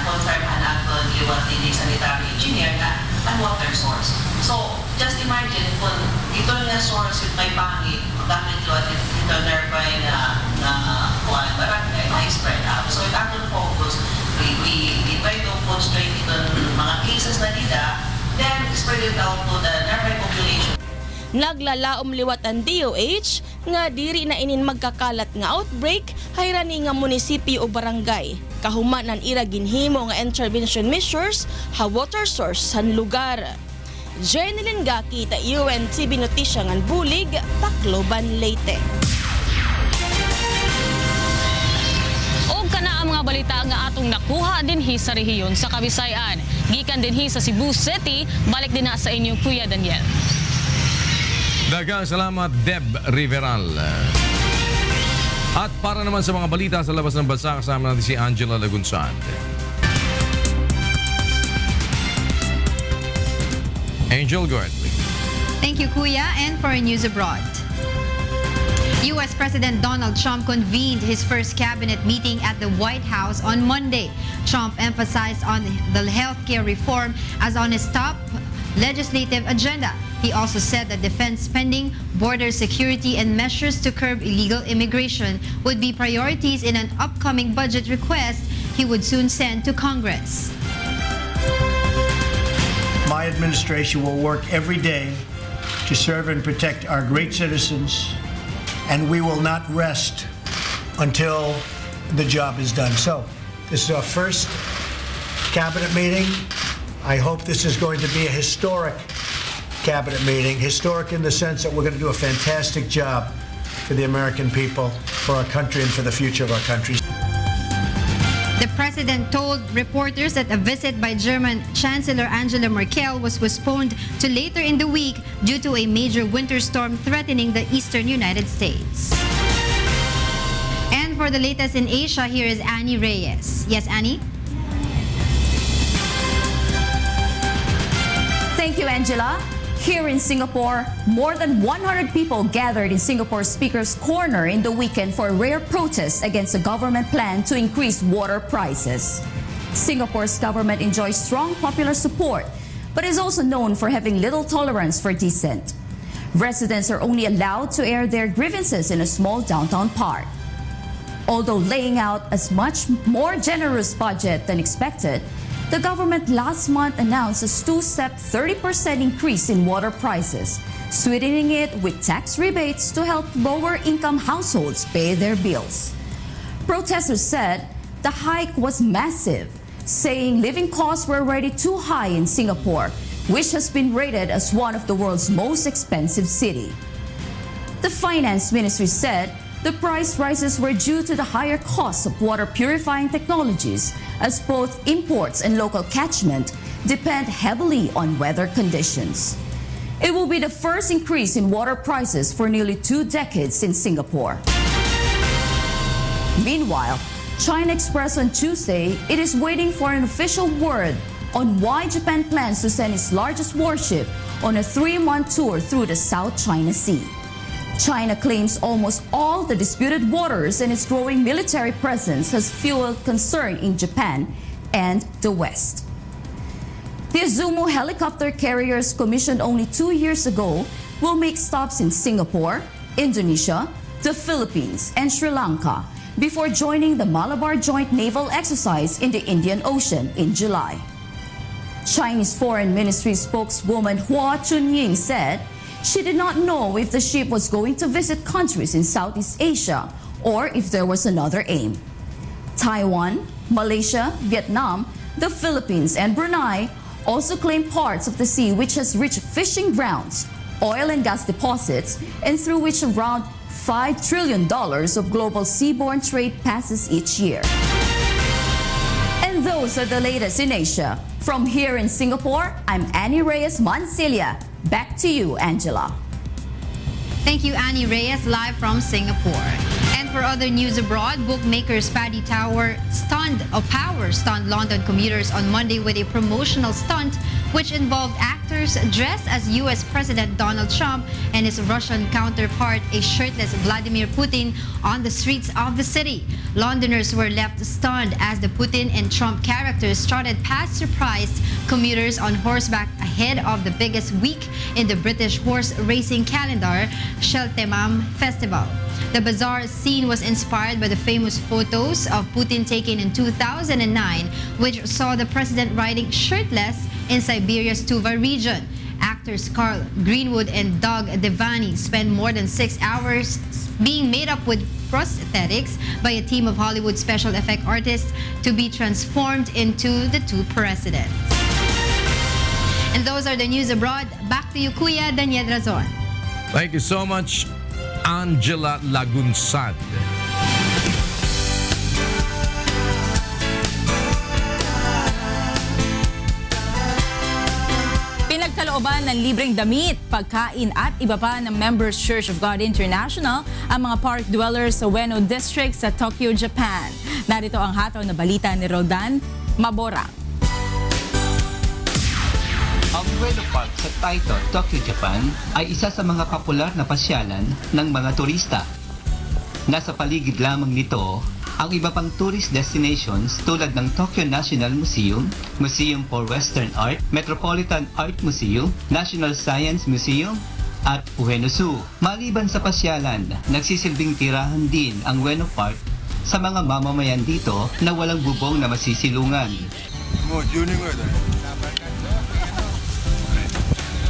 Speaker 11: confirm natin yung sanitary engineer na ang water source. So, just imagine kung ito nga source yung may pangit, gamit ito nearby na barangay, may spread out. So, ito ang focus. We try to constrain ito mga cases na nila, then spread it out to the nearby population.
Speaker 8: Naglalaom liwat ang DOH nga diri na inin magkakalat nga outbreak hayrani nga munisipyo o barangay. Kahuman ang ira ginhimo nga intervention measures ha water source san lugar. Jeneline Gaki ta UNTV Notisya ngan Bulig, Tacloban, Leyte.
Speaker 2: Og kana ang mga balita nga atong nakuha dinhi sa rehiyon sa Kabisayan. Gikan dinhi sa Cebu City, balik din na sa inyo Kuya Daniel.
Speaker 10: Daghang salamat Deb Riveral. At para naman sa mga balita sa labas ng bansa, kasama natin si Angela Lagunsad. Angel, go ahead, please.
Speaker 12: Thank you, Kuya. And for news abroad. U.S. President Donald Trump convened his first cabinet meeting at the White House on Monday. Trump emphasized on the healthcare reform as on his top legislative agenda. He also said that defense spending, border security, and measures to curb illegal immigration would be priorities in an upcoming budget request he would soon send to Congress.
Speaker 13: My administration will work every day to serve and protect our great citizens, and we will not rest until the job is done. So, this is our first cabinet meeting. I hope this is going to be a historic cabinet meeting. Historic in the sense that we're going to do a fantastic job for the American people, for our country, and for the future of our country.
Speaker 12: The president told reporters that a visit by German Chancellor Angela Merkel was postponed to later in the week due to a major winter storm threatening the eastern United States. And for the latest in Asia, here is Annie Reyes. Yes, Annie?
Speaker 15: Thank you, Angela. Here in Singapore, more than 100 people gathered in Singapore's Speaker's Corner in the weekend for a rare protest against the government plan to increase water prices. Singapore's government enjoys strong popular support, but is also known for having little tolerance for dissent. Residents are only allowed to air their grievances in a small downtown park. Although laying out a much more generous budget than expected, the government last month announced a two-step 30% increase in water prices, sweetening it with tax rebates to help lower-income households pay their bills. Protesters said the hike was massive, saying living costs were already too high in Singapore, which has been rated as one of the world's most expensive cities. The Finance Ministry said the price rises were due to the higher costs of water purifying technologies, as both imports and local catchment depend heavily on weather conditions. It will be the first increase in water prices for nearly 2 decades in Singapore. Meanwhile, China expressed on Tuesday it is waiting for an official word on why Japan plans to send its largest warship on a 3-month tour through the South China Sea. China claims almost all the disputed waters, and its growing military presence has fueled concern in Japan and the West. The Izumo helicopter carriers, commissioned only 2 years ago, will make stops in Singapore, Indonesia, the Philippines, and Sri Lanka before joining the Malabar Joint Naval Exercise in the Indian Ocean in July. Chinese Foreign Ministry spokeswoman Hua Chunying said she did not know if the ship was going to visit countries in Southeast Asia or if there was another aim. Taiwan, Malaysia, Vietnam, the Philippines, and Brunei also claim parts of the sea which has rich fishing grounds, oil and gas deposits, and through which around $5 trillion of global seaborne trade passes each year. And those are the latest in Asia. From here in Singapore, I'm Annie Reyes Mancilia. Back to you, Angela.
Speaker 12: Thank you, Annie Reyes, live from Singapore. And for other news abroad, bookmakers Paddy Power stunned London commuters on Monday with a promotional stunt which involved actors dressed as U.S. President Donald Trump and his Russian counterpart, a shirtless Vladimir Putin, on the streets of the city. Londoners were left stunned as the Putin and Trump characters trotted past surprised commuters on horseback ahead of the biggest week in the British horse racing calendar, Cheltenham Festival. The bizarre scene was inspired by the famous photos of Putin taken in 2009, which saw the president riding shirtless in Siberia's Tuva region. Actors Carl Greenwood and Doug Devani spent more than 6 hours being made up with prosthetics by a team of Hollywood special effect artists to be transformed into the two presidents. And those are the news abroad. Back to you, Kuya Daniel Razon.
Speaker 10: Thank you so much, Angela Lagunsad.
Speaker 24: Pinagkalooban ng libreng damit, pagkain at iba pa ng Members Church of God International ang mga park dwellers sa Ueno District sa Tokyo, Japan. Narito ang hataw na balita ni Roldan Maborang.
Speaker 19: Ang
Speaker 4: Ueno Park sa Taito, Tokyo, Japan ay isa sa mga popular na pasyalan ng mga turista. Nasa paligid lamang nito ang iba pang tourist destinations tulad ng Tokyo National Museum, Museum for Western Art, Metropolitan Art Museum, National Science Museum, at Ueno Zoo. Maliban sa pasyalan, nagsisilbing tirahan din ang Ueno Park sa mga mamamayan dito na walang bubong na masisilungan.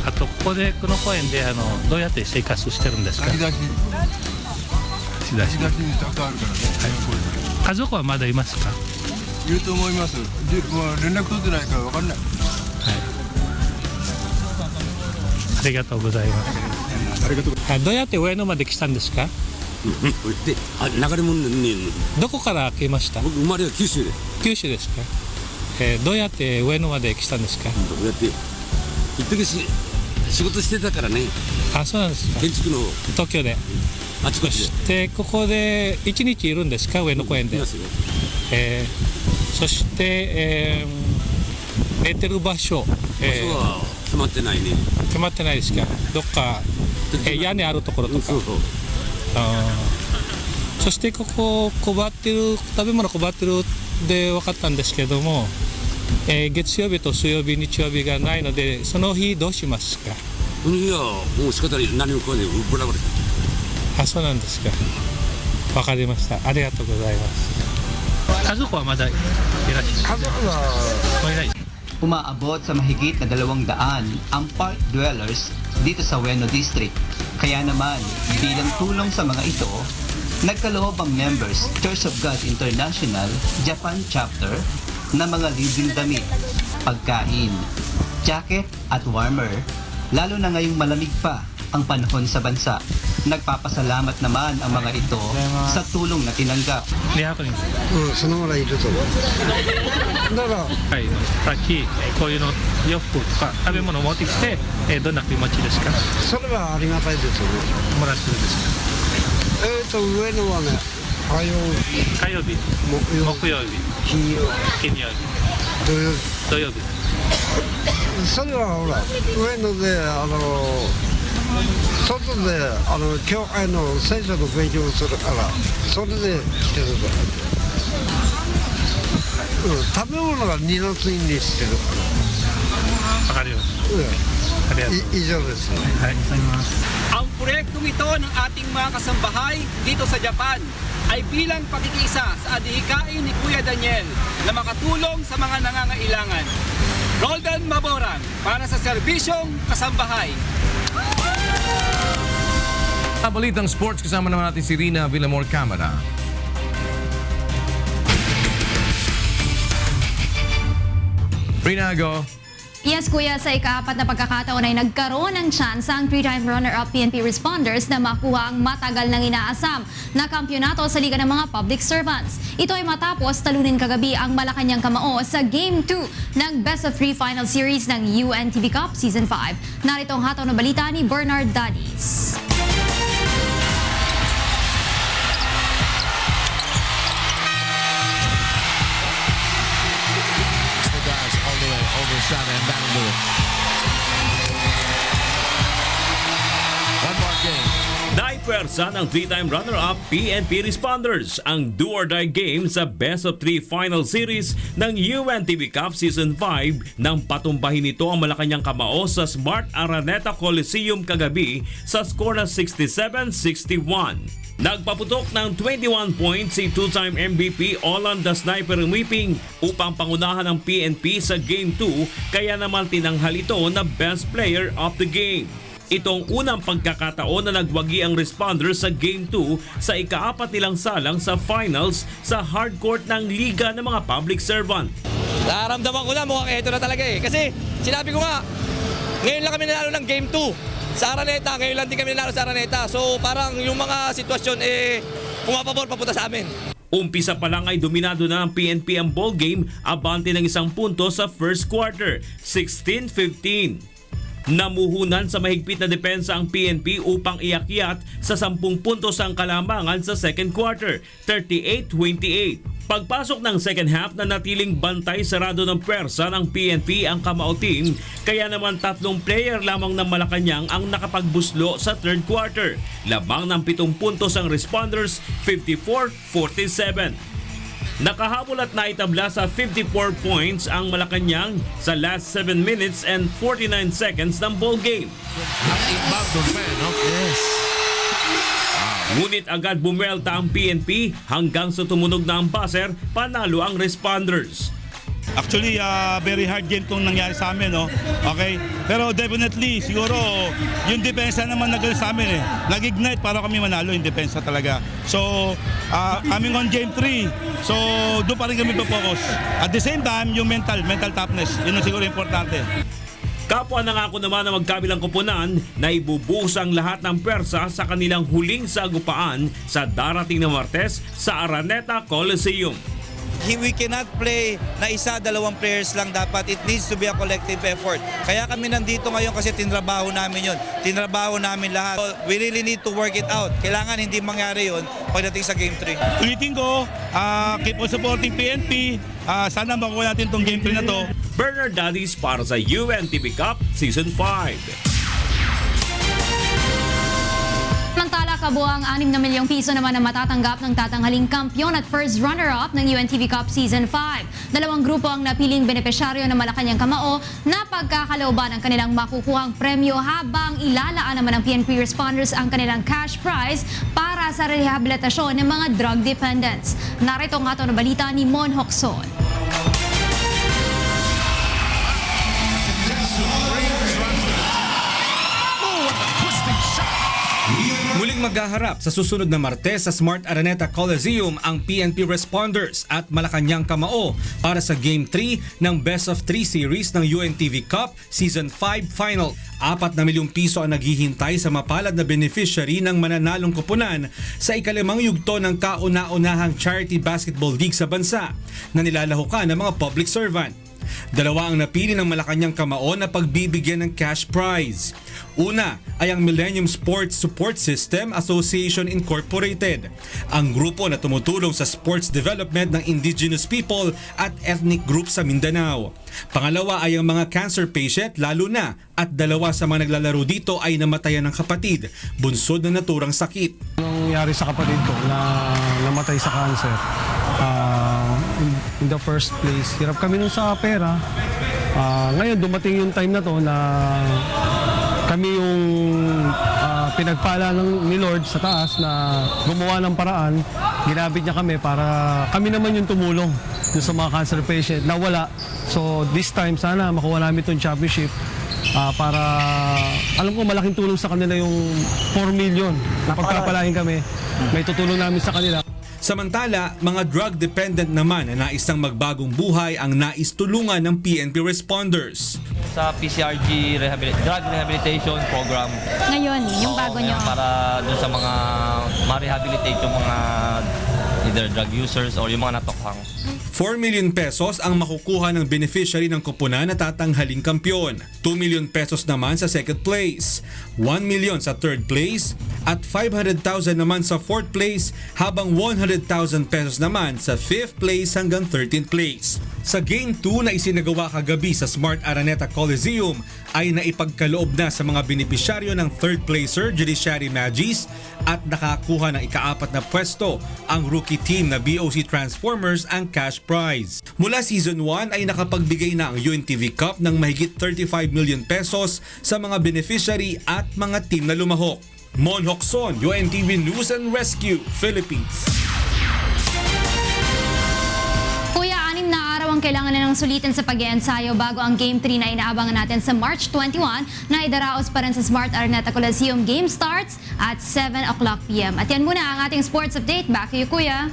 Speaker 9: あとここでこの公園でどうやって生活してるんですか？炊き出しにたくさんあるからね。家族はまだいますか？いると思います。もう連絡取ってないから分かんない。ありがとうございます。どうやって上野まで来たんですか？
Speaker 19: で、流れ物に
Speaker 9: どこから来ました？
Speaker 19: 僕生まれは九州で。
Speaker 9: 九州ですか？どうやって上野まで来たんですか？
Speaker 19: どうやって一時仕事してたからね。
Speaker 9: あ、そうなんですか。
Speaker 19: 建築の
Speaker 9: 東京で。
Speaker 19: あちこち
Speaker 9: で。ここで1日いるんですか、上野公園で。そして、寝てる場所。
Speaker 19: 場所は決まってないね。
Speaker 9: 決まってないですか。どっか、屋根あるところとか。そしてここ配ってる食べ物配ってるで分かったんですけども、月曜日と水曜日日曜日がないのでその日どうしますか？
Speaker 19: いやもう仕方ない何も来ないブラブラ。
Speaker 9: あ、そうなんですか。分かりました。ありがとうございます。家族はまだいらっしゃる？家族はいない。
Speaker 4: Umaabot sa mahigit na 200 ang park dwellers dito sa Ueno District. Kaya naman, bilang tulong sa mga ito, nagkaloob ang members Church of God International Japan Chapter na mga libreng damit, pagkain, jacket at warmer, lalo na ngayong malamig pa ang panahon sa bansa. Nagpapasalamat naman ang mga ito sa tulong na tinanggap.
Speaker 9: そのぐらいいると思う。だから、はい、さっきこういうの洋服とか食べ物を持ってきて、どんな気持ちですか？それはありがたいですよね。もらってるんですか？上野はね、火曜日、木曜日、金曜日、土曜日。それはほら上野で外で教会の聖書の勉強をするからそれで来てるから、食べ物が2の次にしてるから。わかるよ。以上です。はい、
Speaker 22: Ang proyektong ito ng ating mga kasambahay dito sa Japan ay bilang pakikisa sa adhikain ni Kuya Daniel na makatulong sa mga nangangailangan. Roldan Maborang para sa Serbisyong Kasambahay.
Speaker 10: Sa balitang sports, kasama naman natin si Rina Villamor Camara. Rina, go.
Speaker 25: Yes, Kuya, sa ika-4 na pagkakataon ay nagkaroon ng chance ang 3-time runner-up PNP responders na makuha ang matagal nang inaasam na kampyonato sa Liga ng mga Public Servants. Ito ay matapos talunin kagabi ang Malacanang Kamao sa Game 2 ng Best of 3 Final Series ng UNTV Cup Season 5. Narito ang hataw na balita ni Bernard Dadis.
Speaker 26: Shot and that'll do it. One more game.
Speaker 27: Naipwersa ng 3-time runner-up PNP Responders ang do-or-die game sa Best of 3 Final Series ng UNTV Cup Season 5 nang patumbahin nito ang Malacanang Kamao sa Smart Araneta Coliseum kagabi sa score na 67-61. Nagpaputok ng 21 points si 2-time MVP Olan the Sniper Weeping upang pangunahan ng PNP sa Game 2, kaya naman tinanghal ito na Best Player of the Game. Itong unang pagkakataon na nagwagi ang responders sa Game 2 sa ika-4 nilang salang sa finals sa hardcourt ng Liga ng mga Public Servant.
Speaker 28: Nararamdaman ko na mukhang eto na talaga kasi sinabi ko nga, ngayon lang kami nanalo ng Game 2. Sa Araneta, ngayon lang din kami nanalo sa Araneta. So parang yung mga sitwasyon pumapabor papunta sa amin.
Speaker 27: Umpisa pa lang ay dominado na ng PNP ang ball game, abante ng 1 punto sa first quarter, 16-15. Namuhunan sa mahigpit na depensa ang PNP upang iakyat sa 10 puntos ang kalamangan sa second quarter, 38-28. Pagpasok ng second half na natiling bantay sarado ng pwersa ng PNP ang Kamao team, kaya naman 3 player lamang ng Malacanang ang nakapagbuslo sa third quarter. Labang ng 7 puntos ang responders, 54-47. Nakahabol at naitabla sa 54 points ang Malacanang sa last 7 minutes and 49 seconds ng ball game.
Speaker 10: Yes.
Speaker 27: Ngunit agad bumelta ang PNP hanggang sa tumunog na ang buzzer, panalo ang responders.
Speaker 1: Actually, very hard game itong nangyari sa amin, no? Okay? Pero definitely, siguro, yung depensa naman nagaling sa amin, nag-ignite para kami manalo yung depensa talaga. So, coming on game 3, so doon pa rin kami focus. At the same time, yung mental toughness, yun ang siguro importante.
Speaker 27: Kapwa nangako naman na magkabilang koponan na ibubuhos ang lahat ng pwersa sa kanilang huling sagupaan sa darating na Martes sa Araneta Coliseum.
Speaker 3: We cannot play na isa, 2 players lang dapat. It needs to be a collective effort. Kaya kami nandito ngayon kasi tinrabaho namin yun. Tinrabaho namin lahat. So, we really need to work it out. Kailangan hindi mangyari yun pagdating sa Game 3.
Speaker 1: Ulitin ko, keep on supporting PNP. Sana makuha natin itong Game 3 na to.
Speaker 27: Bernard Daddies para sa UNTV Cup Season 5.
Speaker 25: Samantala, kabuang 6 na milyong piso naman ang matatanggap ng tatanghaling kampyon at first runner-up ng UNTV Cup Season 5. 2 grupo ang napiling benepisyaryo ng Malacanang Kamao na pagkakalooban ang kanilang makukuhang premyo habang ilalaan naman ng PNP responders ang kanilang cash prize para sa rehabilitasyon ng mga drug dependents. Narito ang ato na balita ni Mon Hokson.
Speaker 14: Muling maghaharap sa susunod na Martes sa Smart Araneta Coliseum ang PNP Responders at Malacanang Kamao para sa Game 3 ng Best of 3 series ng UNTV Cup Season 5 Final. 4 na milyong piso ang naghihintay sa mapalad na beneficiary ng mananalong koponan sa ikalimang yugto ng kauna-unahang Charity Basketball League sa bansa na nilalahukan ng mga public servant. 2 ang napili ng Malacanang Kamao na pagbibigyan ng cash prize. Una ay ang Millennium Sports Support System Association Incorporated, ang grupo na tumutulong sa sports development ng indigenous people at ethnic groups sa Mindanao. Pangalawa ay ang mga cancer patient lalo na at 2 sa mga naglalaro dito ay namatayan ng kapatid, bunsod na naturang sakit.
Speaker 16: Nangyari sa kapatid ko na namatay sa cancer. In the first place, hirap kami nun sa pera. Ngayon, dumating yung time na to na kami yung pinagpala ni Lord sa taas na gumawa ng paraan. Ginabit niya kami para kami naman yung tumulong dun sa mga cancer patient na wala. So this time, sana makuha namin itong championship para alam ko malaking tulong sa kanila yung 4 million na pagkapalain kami. May tutulong namin sa kanila.
Speaker 14: Samantala, mga drug-dependent naman na nais ng magbagong buhay ang nais tulungan ng PNP responders.
Speaker 17: Sa PCRG Drug Rehabilitation Program.
Speaker 25: Ngayon, yung bago nyo.
Speaker 17: Para dun sa mga ma-rehabilitate yung mga either drug users or yung mga natokhang.
Speaker 14: 4 million pesos ang makukuha ng beneficiary ng koponan na tatanghaling kampyon. 2 million pesos naman sa second place, 1 million sa third place, at 500,000 naman sa fourth place, habang 100,000 pesos naman sa 5th place hanggang 13th place. Sa Game 2 na isinagawa kagabi sa Smart Araneta Coliseum ay naipagkaloob na sa mga benepisyaryo ng third placer Judiciary Magis at nakakuha ng ika-4 na pwesto ang rookie team na BOC Transformers ang cash prize. Mula Season 1 ay nakapagbigay na ang UNTV Cup ng mahigit 35 million pesos sa mga beneficiary at mga team na lumahok. Mon Hokson, UNTV News and Rescue, Philippines.
Speaker 25: Kuya, 6 na araw ang kailangan na ng sulitin sa pag-iensayo bago ang Game 3 na inaabangan natin sa March 21 na idaraos pa rin sa Smart Araneta Coliseum. Game starts at 7 o'clock p.m. At yan muna ang ating sports update. Back to you, Kuya.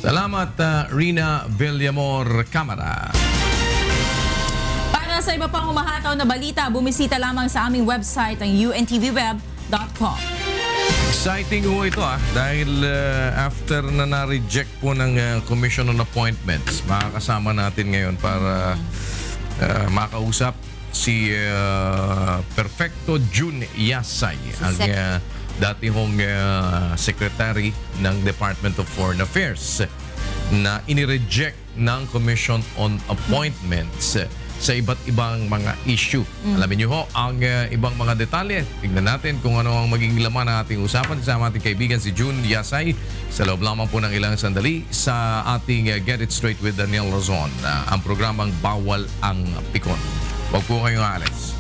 Speaker 10: Salamat, Rina Villamor Camara.
Speaker 24: Para sa iba pang humahataw na balita, bumisita lamang sa aming website ang untvweb.com.
Speaker 10: Exciting ho ito dahil after na reject po ng Commission on Appointments, makakasama natin ngayon para makausap si Perfecto June Yasay, ang dati hong Secretary ng Department of Foreign Affairs. na inireject ng Commission on Appointments sa iba't ibang mga issue. Alamin niyo ho ang ibang mga detalye. Tignan natin kung ano ang maging laman ng ating usapan. Kasama ating kaibigan si June Yasay sa loob lamang po ng ilang sandali sa ating Get It Straight with Daniel Razon, ang programang Bawal ang Pikon. Huwag po kayong aalis.